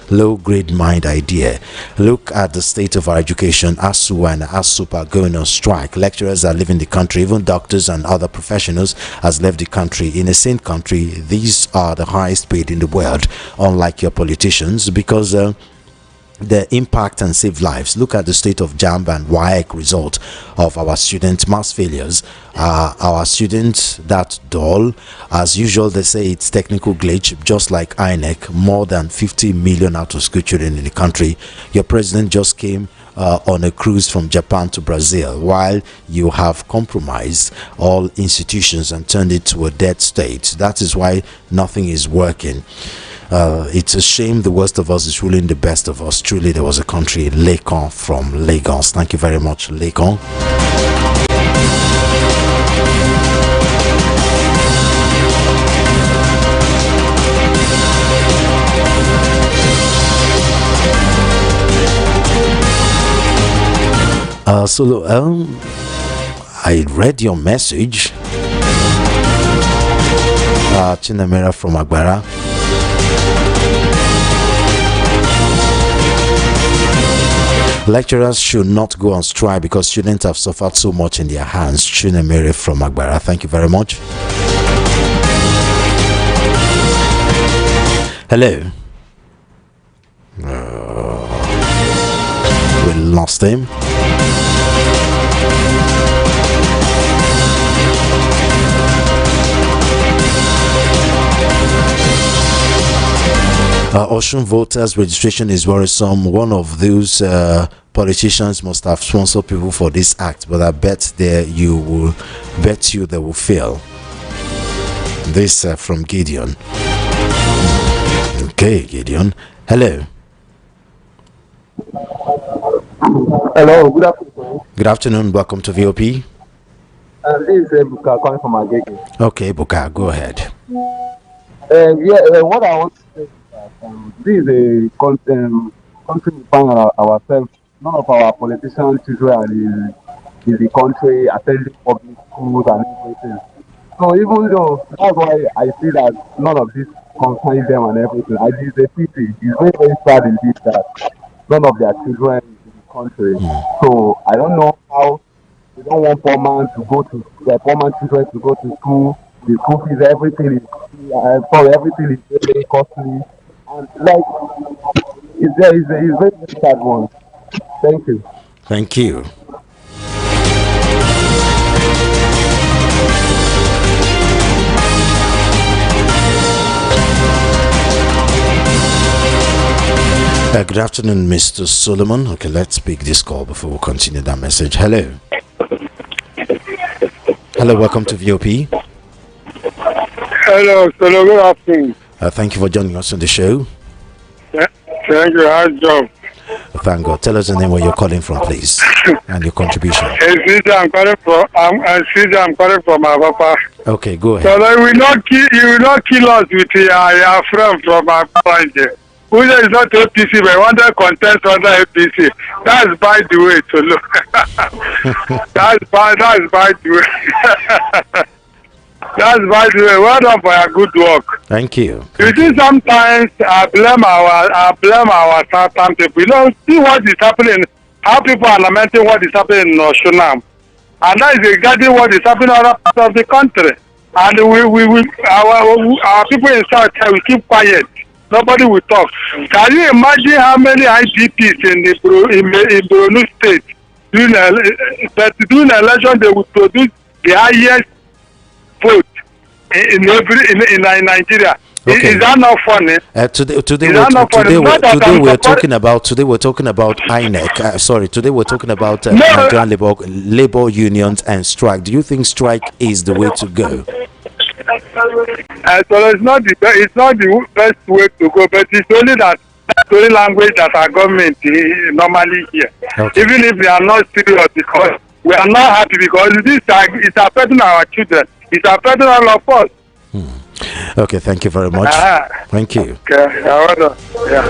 Low grade mind idea. Look at the state of our education. ASU and ASUP are going on strike. Lecturers are leaving the country. Even doctors and other professionals has left the country. In a sane country, these are the highest paid in the world, unlike your politicians, because the impact and save lives. Look at the state of JAMB and WAEC result of our student mass failures. Our students that dull, as usual, they say it's technical glitch, just like INEC. More than 50 million out of school children in the country. Your president just came on a cruise from Japan to Brazil, while you have compromised all institutions and turned it to a dead state. That is why nothing is working. It's a shame the worst of us is ruling the best of us. Truly, there was a country, Lekon from Lagos. Thank you very much, Lekon. I read your message, Chinamera from Agbara. Lecturers should not go on strike because students have suffered so much in their hands. Chinamere from Agbara. Thank you very much. Hello. We lost him. Ocean voters registration is worrisome. One of those politicians must have sponsored people for this act, but I bet they will fail. This from Gideon. Okay, Gideon. Hello. Hello, good afternoon. Good afternoon. Welcome to VOP. This is Buka calling from Agege. Okay, Buka, go ahead. What I want to say is that this is a country we find ourselves. None of our politicians usually in the country attending public schools and everything. So even though that's why I see that none of this concerns them and everything, I just a pity. It's very, very sad indeed that none of their children in the country. So I don't know how they don't want poor man children to go to school. The school fees, everything is everything is very costly, and like it's very sad one. Thank you. Thank you. Good afternoon, Mr. Solomon. Okay, let's pick this call before we continue that message. Hello. Hello, welcome to VOP. Hello, good afternoon. Thank you for joining us on the show. Thank you. How's job? Thank God. Tell us the name where you're calling from, please, and your contribution. I'm calling from Abapa. Okay, go ahead. So you will not kill us with your friend from Abapa. Who is not APC, but want to contest under APC. That's by the way to look. That's by the way. That's by the way. Well done for your good work. Thank you. You see, sometimes I blame our southern people. You know, see what is happening, how people are lamenting what is happening in Oshunam. And that is exactly what is happening in other parts of the country. And our people in South will keep quiet. Nobody will talk. Can you imagine how many IDPs in Borno State during the election they will produce the highest vote in Nigeria? Okay. Is that not funny? Today we're talking about INEC. Today we're talking about Nigerian labor unions and strike. Do you think strike is the way to go? So it's not the best way to go, but it's only the only language that our government normally hear. Okay. Even if they are not serious, because we are not happy because this is affecting our children. It's affecting all of us. Okay, thank you very much. Thank you. Okay, yeah.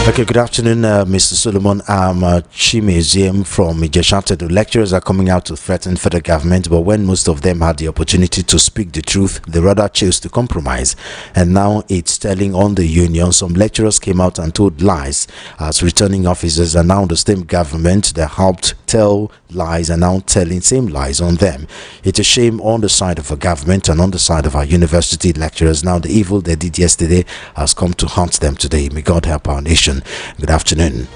Okay, good afternoon, Mr. Solomon. I'm Chimezium from Ijesha. The lecturers are coming out to threaten federal government, but when most of them had the opportunity to speak the truth, they rather chose to compromise. And now it's telling on the union. Some lecturers came out and told lies as returning officers, and now the same government that helped tell lies and now telling same lies on them. It's a shame on the side of our government and on the side of our university lecturers. Now the evil they did yesterday has come to haunt them today. May God help our nation. Good afternoon.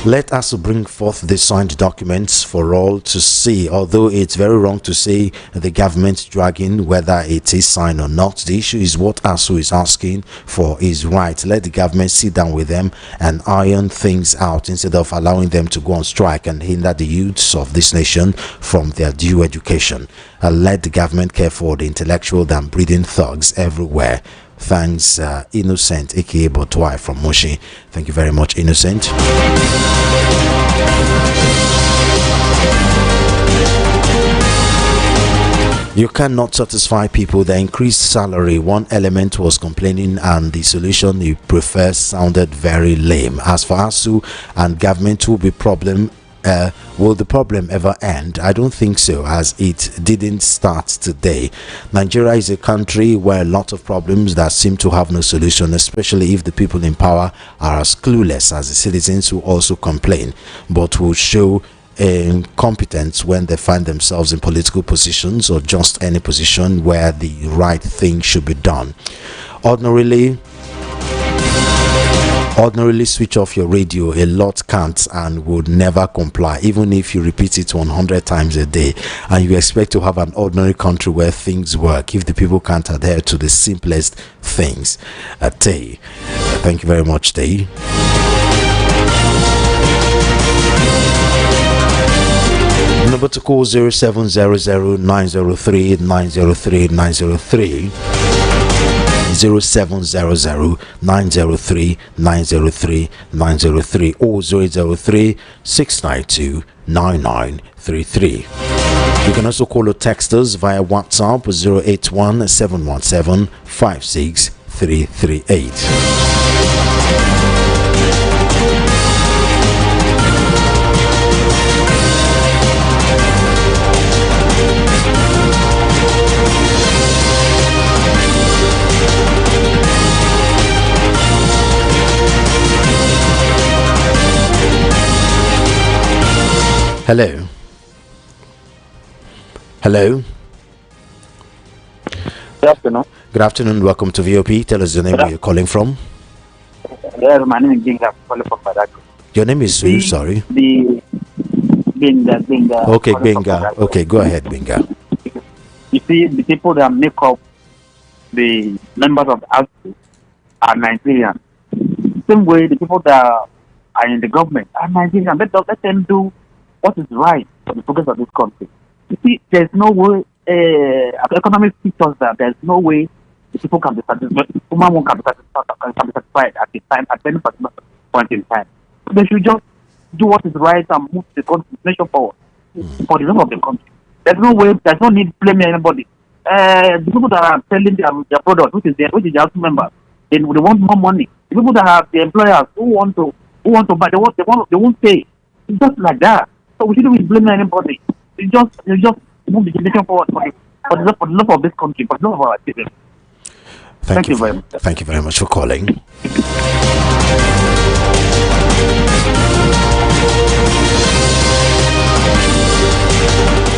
Let us bring forth the signed documents for all to see. Although it's very wrong to say the government dragging whether it is signed or not, the issue is what ASU is asking for is right. Let the government sit down with them and iron things out instead of allowing them to go on strike and hinder the youths of this nation from their due education. Let the government care for the intellectual than breeding thugs everywhere. Thanks, Innocent, aka Botwai from Moshi. Thank you very much, Innocent. You cannot satisfy people. The increased salary, one element was complaining, and the solution he prefers sounded very lame. As for ASU and government, will be problem. Will the problem ever end? I don't think so, as it didn't start today. Nigeria is a country where a lot of problems that seem to have no solution, especially if the people in power are as clueless as the citizens who also complain, but will show incompetence when they find themselves in political positions or just any position where the right thing should be done. Ordinarily switch off your radio. A lot can't and would never comply, even if you repeat it 100 times a day, and you expect to have an ordinary country where things work if the people can't adhere to the simplest things. Tay, thank you very much, Tay. Number to call 0700 903 903 903. 0700 903 903 903 or 0803 692 9933. You can also call or text us via WhatsApp 081 717 56338. Hello. Hello. Good afternoon. Good afternoon. Welcome to VOP. Tell us your name, where you're calling from. Yes, my name is Binga. Calling from Badako. Your name is who? Sorry. Binga. Okay, Binga. Okay, go ahead, Binga. You see, the people that make up the members of the ASU are Nigerians. Same way, the people that are in the government are Nigerians. Let them do what is right for the progress of this country. You see, there's no way, economic features that there's no way the people can be satisfied, woman can be satisfied at the time, at any particular point in time. So they should just do what is right and move the country, nation forward for the rest of the country. There's no way, there's no need blaming anybody. The people that are selling their product, which is the house members, they want more money. The people that have the employers who want to buy, they won't pay. It's just like that. So we shouldn't be blaming anybody. You just move the nation forward for the love of this country, for the love of our children. Thank you very much. Thank you very much for calling.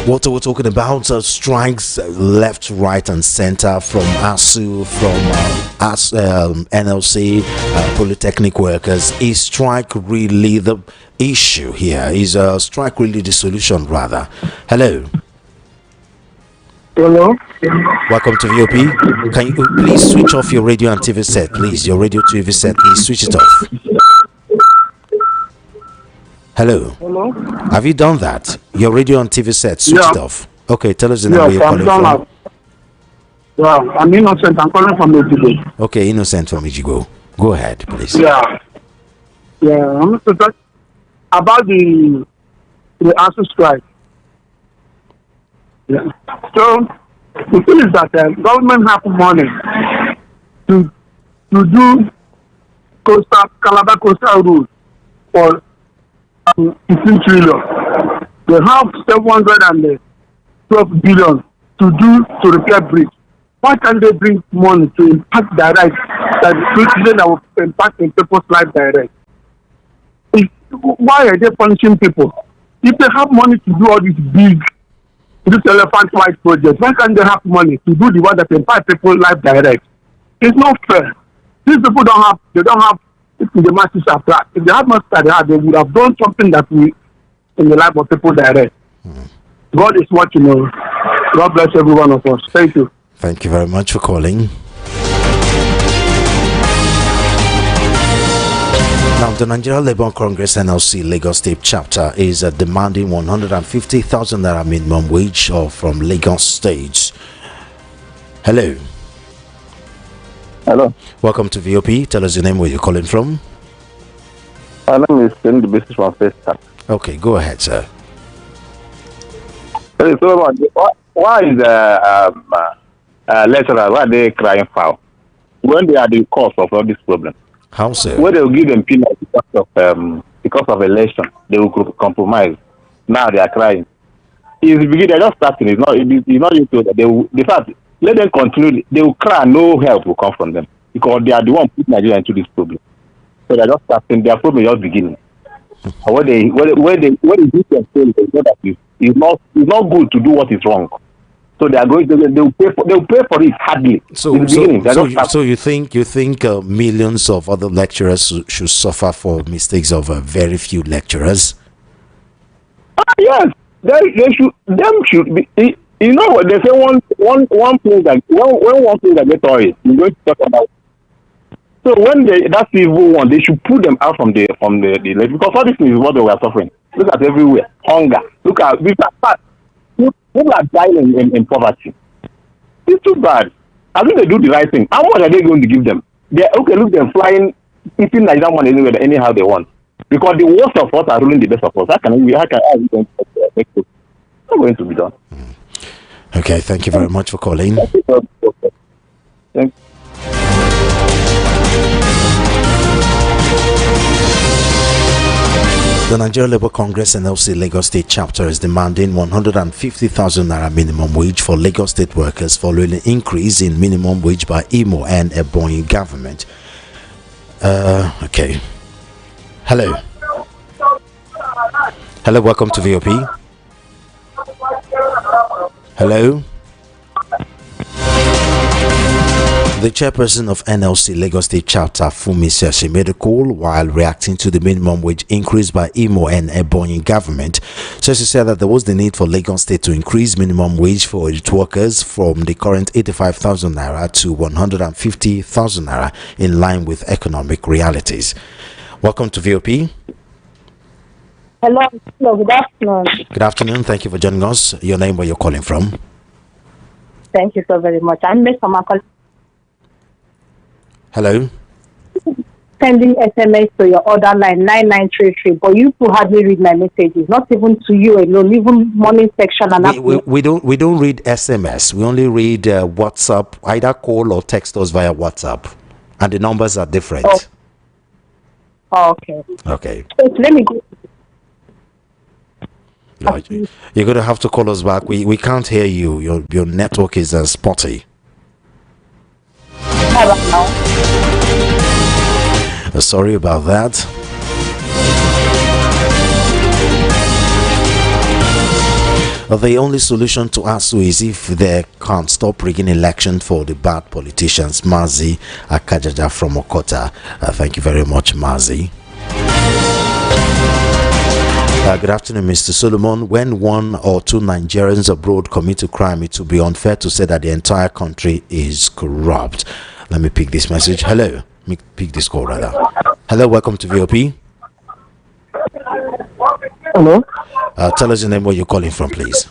What we're talking about strikes left, right, and center from ASU, from NLC, Polytechnic workers. Is strike really the issue here? Is strike really the solution, rather? Hello. Hello. Welcome to VOP. Can you please switch off your radio and TV set, please? Your radio TV set, please switch it off. Hello. Hello. Have you done that? Your radio and TV set switched off. Okay, tell us the number you're calling from. Yeah, I'm Innocent. I'm calling from Ejigo. Okay, Innocent from Ejigo. Go ahead, please. Yeah, I'm to talk about the ASU strike. Yeah. So the thing is that government have money to do Calabar coastal route for 15 trillion. They have 712 billion to repair bridge. Why can't they bring money to impact direct that will impact in people's life direct? Why are they punishing people? If they have money to do all these big, this elephant white projects, why can't they have money to do the one that impact people's life direct? It's not fair. These people don't have if the masses are flat, if they had masses that they had, they would have done something that will in the life of people direct. God is watching you. God bless every one of us. Thank you. Thank you very much for calling. Now, the Nigeria Labour Congress NLC Lagos State chapter is demanding 150,000 naira minimum wage from Lagos State. Hello. Hello. Welcome to VOP. Tell us your name, where you're calling from. My name is Ken, the business from Festa. Okay, go ahead, sir. Hey, so why is lecturers, why are they crying foul when they are the cause of all this problem? How so? When they will give them peanuts because of election, they will compromise. Now they are crying. It's beginning. They're just starting. It's not used to that. They will, the fact, let them continue. They will cry. No help will come from them because they are the one putting Nigeria into this problem. So they're just starting. Their problem is just beginning. And when they do their story, they know that it's not good to do what is wrong. So they are going to they will pay for it hardly. So you think millions of other lecturers should suffer for mistakes of very few lecturers? Yes, they should be. You know what they say? One place that when one place that get oil, you're going to talk about. So when that evil one, they should pull them out from the because all this is what they were suffering. Look at everywhere, hunger. Look at this. People are dying in poverty. It's too bad. I think they do the right thing. How much are they going to give them? They okay. Look, them flying, eating Nigerian money anywhere, anyhow they want. Because the worst of us are ruling the best of us. How can we going to make it? Not going to be done. Okay, thank you very much for calling. Thanks. The Nigeria Labour Congress NLC Lagos State chapter is demanding 150,000 naira minimum wage for Lagos State workers following an increase in minimum wage by Imo and Ebonyi government. Okay. Hello. Hello, welcome to VOP. Hello. The chairperson of NLC Lagos State chapter, Fumi Sese, made a call while reacting to the minimum wage increase by Imo and Ebonyi government. Sese said that there was the need for Lagos State to increase minimum wage for its workers from the current 85,000 naira to 150,000 naira in line with economic realities. Welcome to VOP. Hello, good afternoon. Good afternoon. Thank you for joining us. Your name, where you're calling from? Thank you so very much. I'm Miss Omakol. Hello. Sending SMS to your order line 9933, but you two hardly read my messages. Not even to you alone, even morning section and we don't read SMS. We only read WhatsApp, either call or text us via WhatsApp, and the numbers are different. Oh, okay. Okay. So let me go. You're going to have to call us back. We can't hear you. Your network is spotty. Sorry about that. The only solution to ASU is if they can't stop rigging election for the bad politicians. Mazi Akajaja from Okota. Thank you very much, Mazi. Good afternoon, Mr. Solomon. When one or two Nigerians abroad commit a crime, it would be unfair to say that the entire country is corrupt. Let me pick this message. Hello. Let me pick this call rather. Hello, welcome to VOP. Hello. Tell us your name, where you're calling from, please.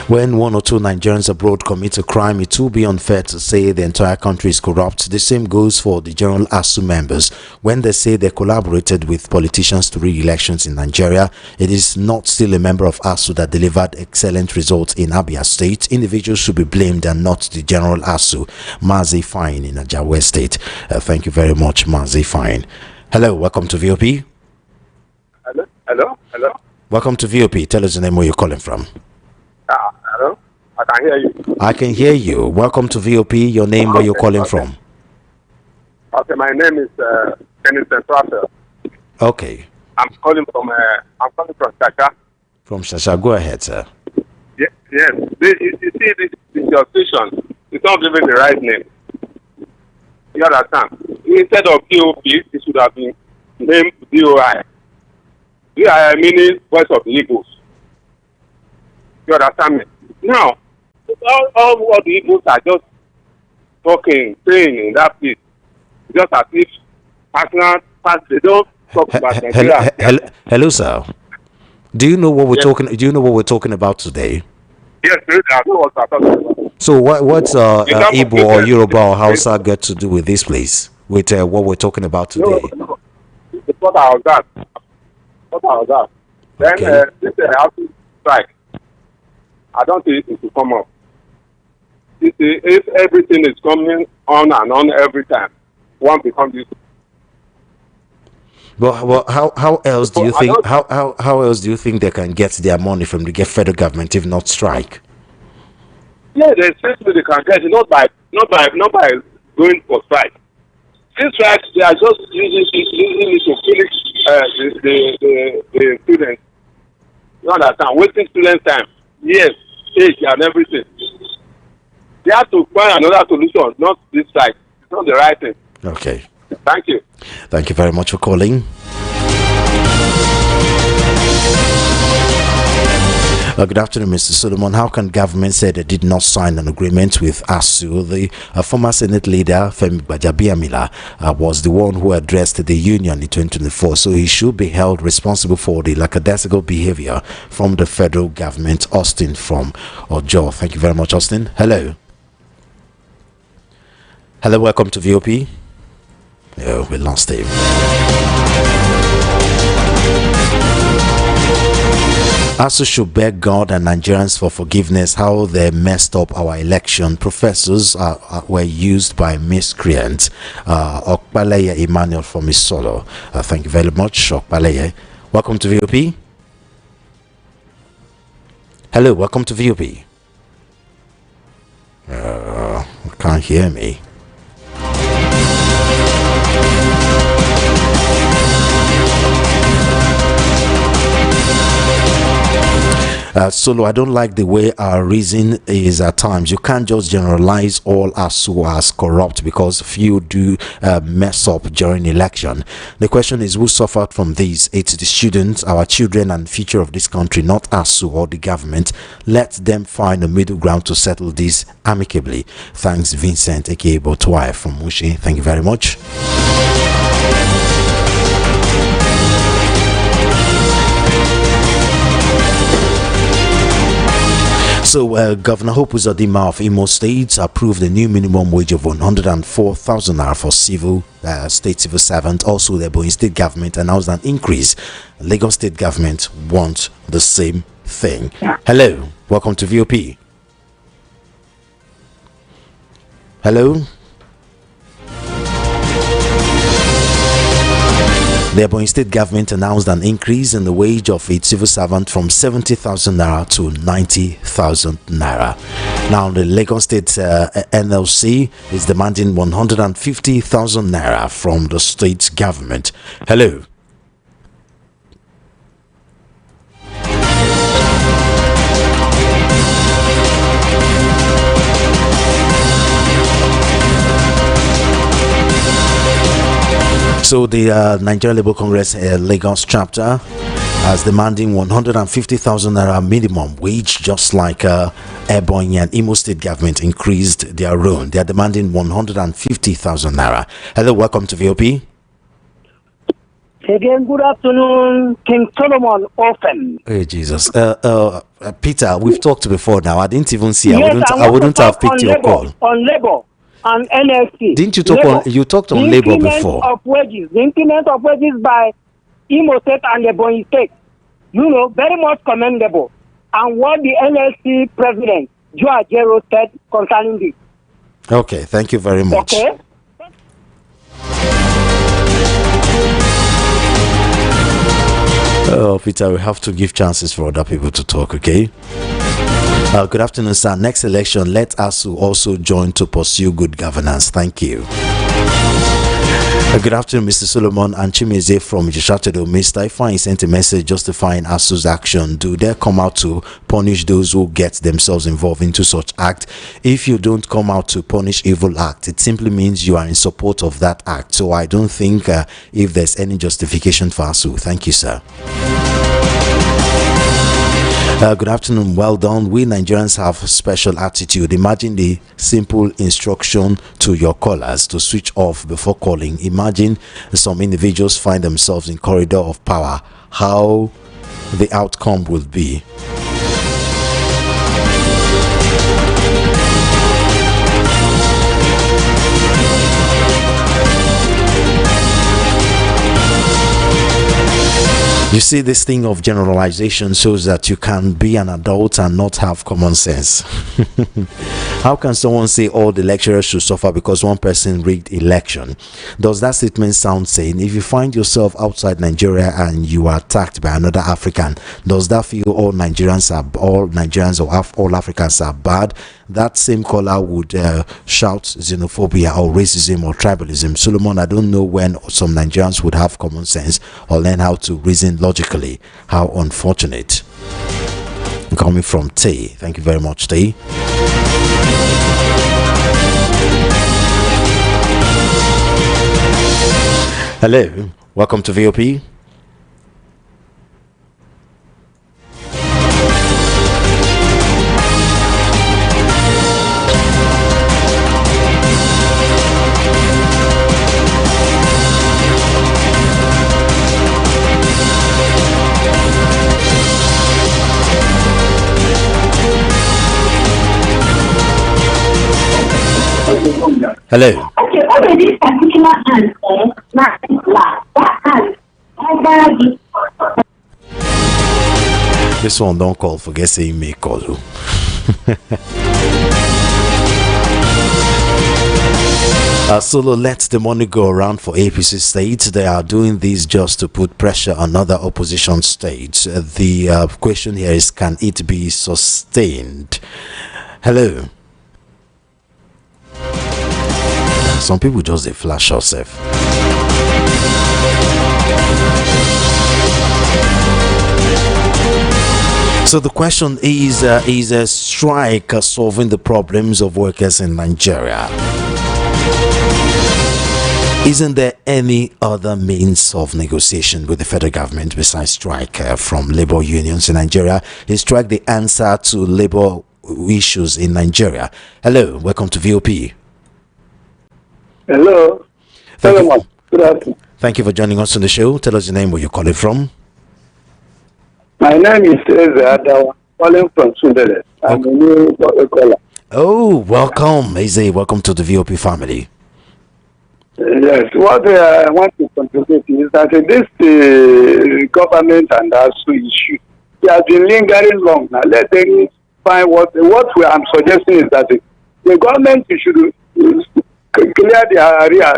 When one or two Nigerians abroad commit a crime, it will be unfair to say the entire country is corrupt. The same goes for the General ASU members. When they say they collaborated with politicians to rig elections in Nigeria, it is not still a member of ASU that delivered excellent results in Abia State. Individuals should be blamed and not the General ASU. Mazi Fine in Ajawa State. Thank you very much, Mazi Fine. Hello, welcome to VOP. Hello. Welcome to VOP. Tell us the name, where you're calling from. Hello. I can hear you. I can hear you. Welcome to VOP. Your name, where you're calling from. Okay, my name is Kenneth Central. Okay. I'm calling from Shasha. From Shasha. Go ahead, sir. Yes. You see, this your station. It's not even the right name. You understand? Instead of POP, it should have been named DOI. DOI meaning Voice of the Igbos. You understand me? Now, all the Igbos are just talking, saying in that place, just as if personal, they don't talk about Nigeria. Hello, sir. Do you know what we're talking? Do you know what we're talking about today? Yes, I know what I'm talking about. So what's Igbo or Yoruba or Hausa got to do with this place? With what we're talking about today? No. It's what I was at. Then Okay. This housing strike. I don't think it will come up. If everything is coming on and on every time, one becomes this. Well, how else do you think? How else do you think they can get their money from the federal government if not strike? Yeah, they say they can get it not by going for strike. These strikes, they are just using it to finish the students. You understand? Wasting students' time, yes, age and everything. They have to find another solution, not this strike. It's not the right thing. Okay. Thank you. Thank you very much for calling. Good afternoon, Mr. Solomon. How can government say they did not sign an agreement with ASU? The former Senate leader, Femi Gbajabiamila, was the one who addressed the union in 2024, so he should be held responsible for the lackadaisical behavior from the federal government. Austin from Ojo. Thank you very much, Austin. Hello. Hello, welcome to VOP. Oh, we lost him. ASU should beg God and Nigerians for forgiveness how they messed up our election. Professors were used by miscreants. Okpaleye Emmanuel from Isolo. Thank you very much, Okpaleye. Welcome to VOP. Hello, welcome to VOP. Can't hear me. Solo, I don't like the way our reason is at times. You can't just generalize all ASU as corrupt because few do mess up during election. The question is, who suffered from this? It's the students, our children, and future of this country, not ASU or the government. Let them find a middle ground to settle this amicably. Thanks, Vincent, aka Botwai from Mushi. Thank you very much. So, Governor Hope Uzodinma of Imo State approved a new minimum wage of 104,000 naira for state civil servants. Also, the Ebonyi State government announced an increase. Lagos State government wants the same thing. Hello, welcome to VOP. Hello. The Ebonyi State government announced an increase in the wage of its civil servant from 70,000 naira to 90,000 naira. Now, the Lagos State NLC is demanding 150,000 naira from the state government. Hello. So the Nigerian Labour Congress Lagos chapter is demanding 150,000 naira minimum wage, just like Ebonyi and Imo State government increased their own. They are demanding 150,000 naira. Hello, welcome to VOP. Again, good afternoon, King Solomon Offen. Hey, Jesus. Peter, we've talked before now. I didn't even see. Yes, I wouldn't have picked your call. On labor and NLC. Didn't you talk labor. on? You talked on labor before. The increment of wages by Imo State and Ebonyi State, very much commendable. And what the NLC president, Joe Ajero, said concerning this. Okay, thank you very much. Okay. Oh, Peter, we have to give chances for other people to talk, okay? Good afternoon, sir. Next election, let us also join to pursue good governance. Thank you. Good afternoon, Mr. Solomon and Chimeze from Jishatedo. Mr. Ifeanyi sent a message justifying ASU's action. Do they come out to punish those who get themselves involved into such act? If you don't come out to punish evil act, it simply means you are in support of that act. So I don't think if there's any justification for ASU. Thank you, sir. Good afternoon, well done. We Nigerians have special attitude. Imagine the simple instruction to your callers to switch off before calling. Imagine some individuals find themselves in corridor of power, how the outcome will be. You see, this thing of generalization shows that you can be an adult and not have common sense. How can someone say all the lecturers should suffer because one person rigged election? Does that statement sound sane? If you find yourself outside Nigeria and you are attacked by another African, does that feel all Nigerians or all Africans are bad? That same caller would shout xenophobia or racism or tribalism. Solomon, I don't know when some Nigerians would have common sense or learn how to reason logically. How unfortunate. Coming from Tay. Thank you very much, Tay. Hello, welcome to VOP. Hello. Okay, over this particular answer, this one don't call for guess saying me call. Solo lets the money go around for APC states. They are doing this just to put pressure on other opposition states. The question here is, can it be sustained? Hello. Some people just they flash yourself. So the question is a strike solving the problems of workers in Nigeria? Isn't there any other means of negotiation with the federal government besides strike from labor unions in Nigeria? Is strike the answer to labor issues in Nigeria? Hello, welcome to VOP. Hello. Good afternoon. Thank you for joining us on the show. Tell us your name, where you're calling from. My name is Eze Adawa, calling from Sundele. I'm a new caller. Oh, welcome, Eze. Welcome to the VOP family. Yes, what I want to contribute is that this government and ASU issue, it has been lingering long now. Let them find what I'm suggesting is that the government should clear the area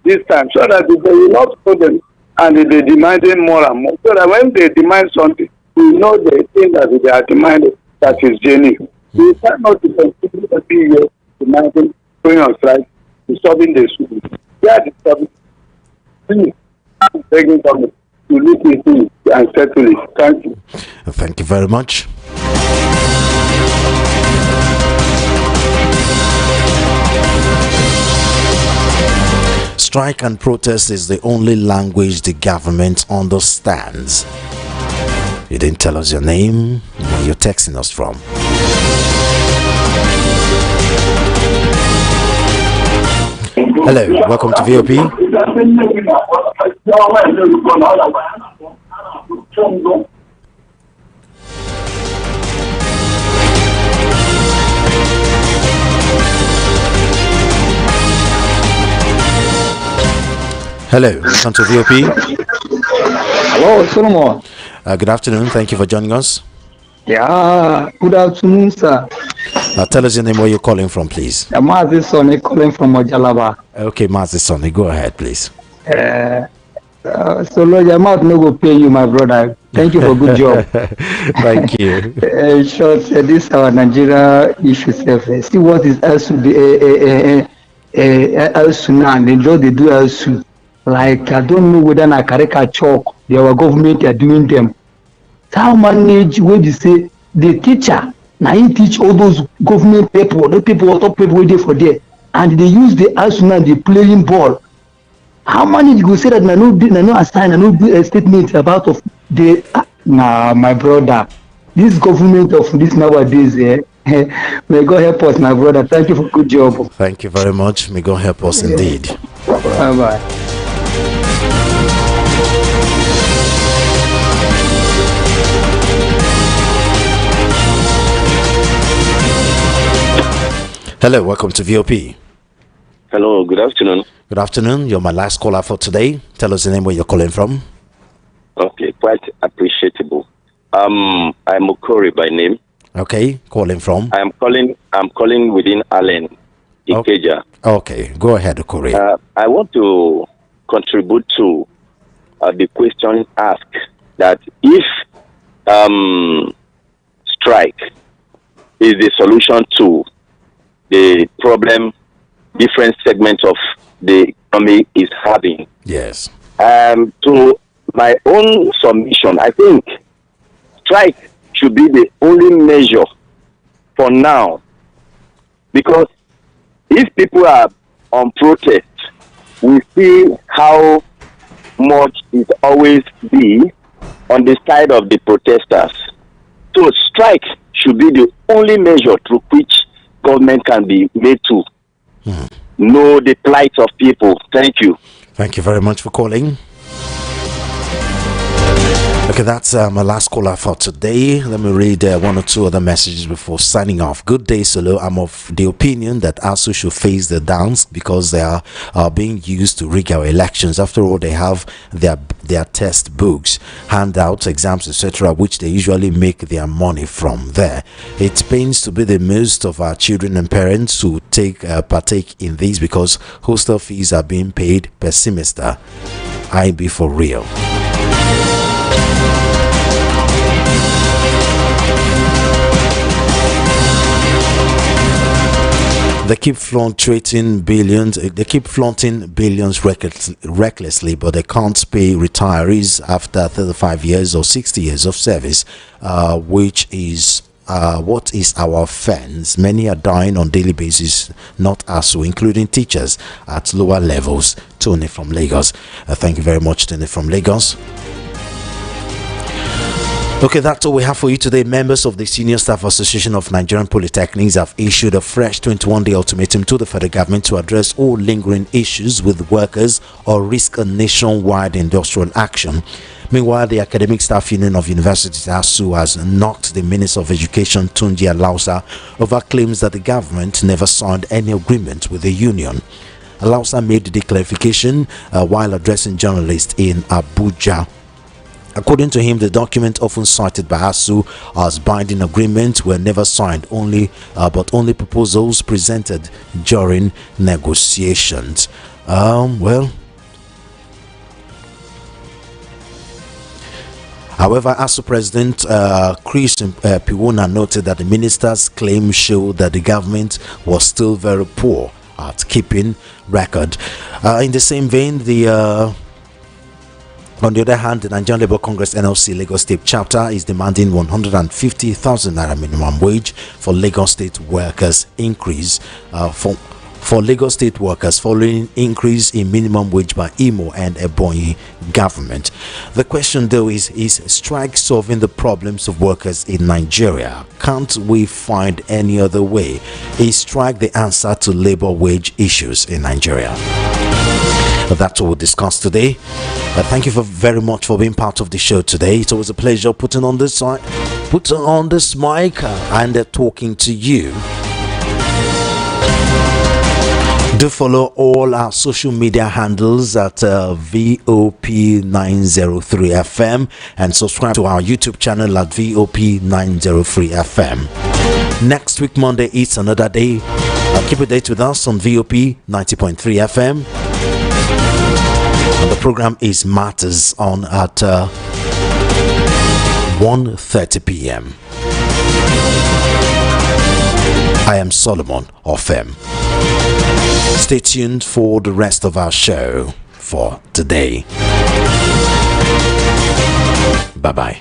this time so that they will not put them and they demanding more and more. So that when they demand something, we know the thing that they are demanding that is genuine. We cannot continue to be here demanding, going on strike, disturbing the school. They are disturbing. Please, I'm begging government to look into it and settle it. Thank you. Thank you very much. Strike and protest is the only language the government understands. You didn't tell us your name, where you're texting us from. Hello, welcome to VOP. Hello, welcome to VOP. Hello, Solomon. Good afternoon. Thank you for joining us. Yeah, good afternoon, sir. Tell us your name, where you're calling from, please. Mazi Sonny calling from Ojalaba. Okay, Mazi Sonny, go ahead, please. So, Lord, your mouth no go pay you, my brother. Thank you for good job. Thank you. Short, this is our Nigeria issue. See what is ASU now. They do ASU. Like, I don't know whether na caricature our government are doing them. How manage where they say the teacher now he teach all those government people, the people top people waiting for there, and they use the arsenal they playing ball. How manage go say that na no assign na no do a statement about of the my brother. This government of this nowadays, may God help us, my brother. Thank you for good job. Thank you very much. May God help us indeed. Bye bye. Hello, welcome to VOP. Hello, good afternoon. Good afternoon. You're my last caller for today. Tell us the name where you're calling from. Okay, quite appreciable. I'm Okori by name. Okay, calling from? I'm calling within Allen, Ikeja. Okay, go ahead, Okori. I want to contribute to the question asked that if strike is the solution to the problem different segments of the economy is having. Yes. To my own submission, I think strike should be the only measure for now. Because if people are on protest, we see how much it always be on the side of the protesters. So strike should be the only measure through which government can be made to know the plight of people. Thank you. Thank you very much for calling. Okay, that's my last caller for today. Let me read one or two other messages before signing off. Good day, Solo. I'm of the opinion that ASU should face the downs because they are being used to rig our elections. After all, they have their test books, handouts, exams, etc., which they usually make their money from there. It pains to be the most of our children and parents who partake in these because hostel fees are being paid per semester. I be for real. They keep flaunting billions. They keep flaunting billions recklessly, but they can't pay retirees after 35 years or 60 years of service, which is what is our offense. Many are dying on daily basis, not us, including teachers at lower levels. Tony from Lagos. Thank you very much, Tony from Lagos. Okay, that's all we have for you today. Members of the Senior Staff Association of Nigerian Polytechnics have issued a fresh 21-day ultimatum to the federal government to address all lingering issues with workers or risk a nationwide industrial action. Meanwhile, the Academic Staff Union of Universities ASU has knocked the Minister of Education Tunji Alausa over claims that the government never signed any agreement with the union. Alausa made the clarification while addressing journalists in Abuja. According to him, the document often cited by ASU as binding agreements were never signed, but only proposals presented during negotiations. However, ASU President Chris Piwona noted that the minister's claims show that the government was still very poor at keeping record. In the same vein, on the other hand, the Nigerian Labour Congress NLC Lagos State chapter is demanding 150,000 naira minimum wage for Lagos State workers increase for Lagos State workers following increase in minimum wage by Imo and Ebonyi government. The question though is strike solving the problems of workers in Nigeria? Can't we find any other way? Is strike the answer to labor wage issues in Nigeria? That's what we'll discuss today. Thank you very much for being part of the show today. It's always a pleasure putting on this mic and talking to you. Do follow all our social media handles at VOP903FM and subscribe to our YouTube channel at VOP903FM. Next week, Monday, it's another day. Keep a date with us on VOP 90.3 FM. And the program is Matters on at 1:30 p.m. I am Solomon of M. Stay tuned for the rest of our show. for today. Bye bye.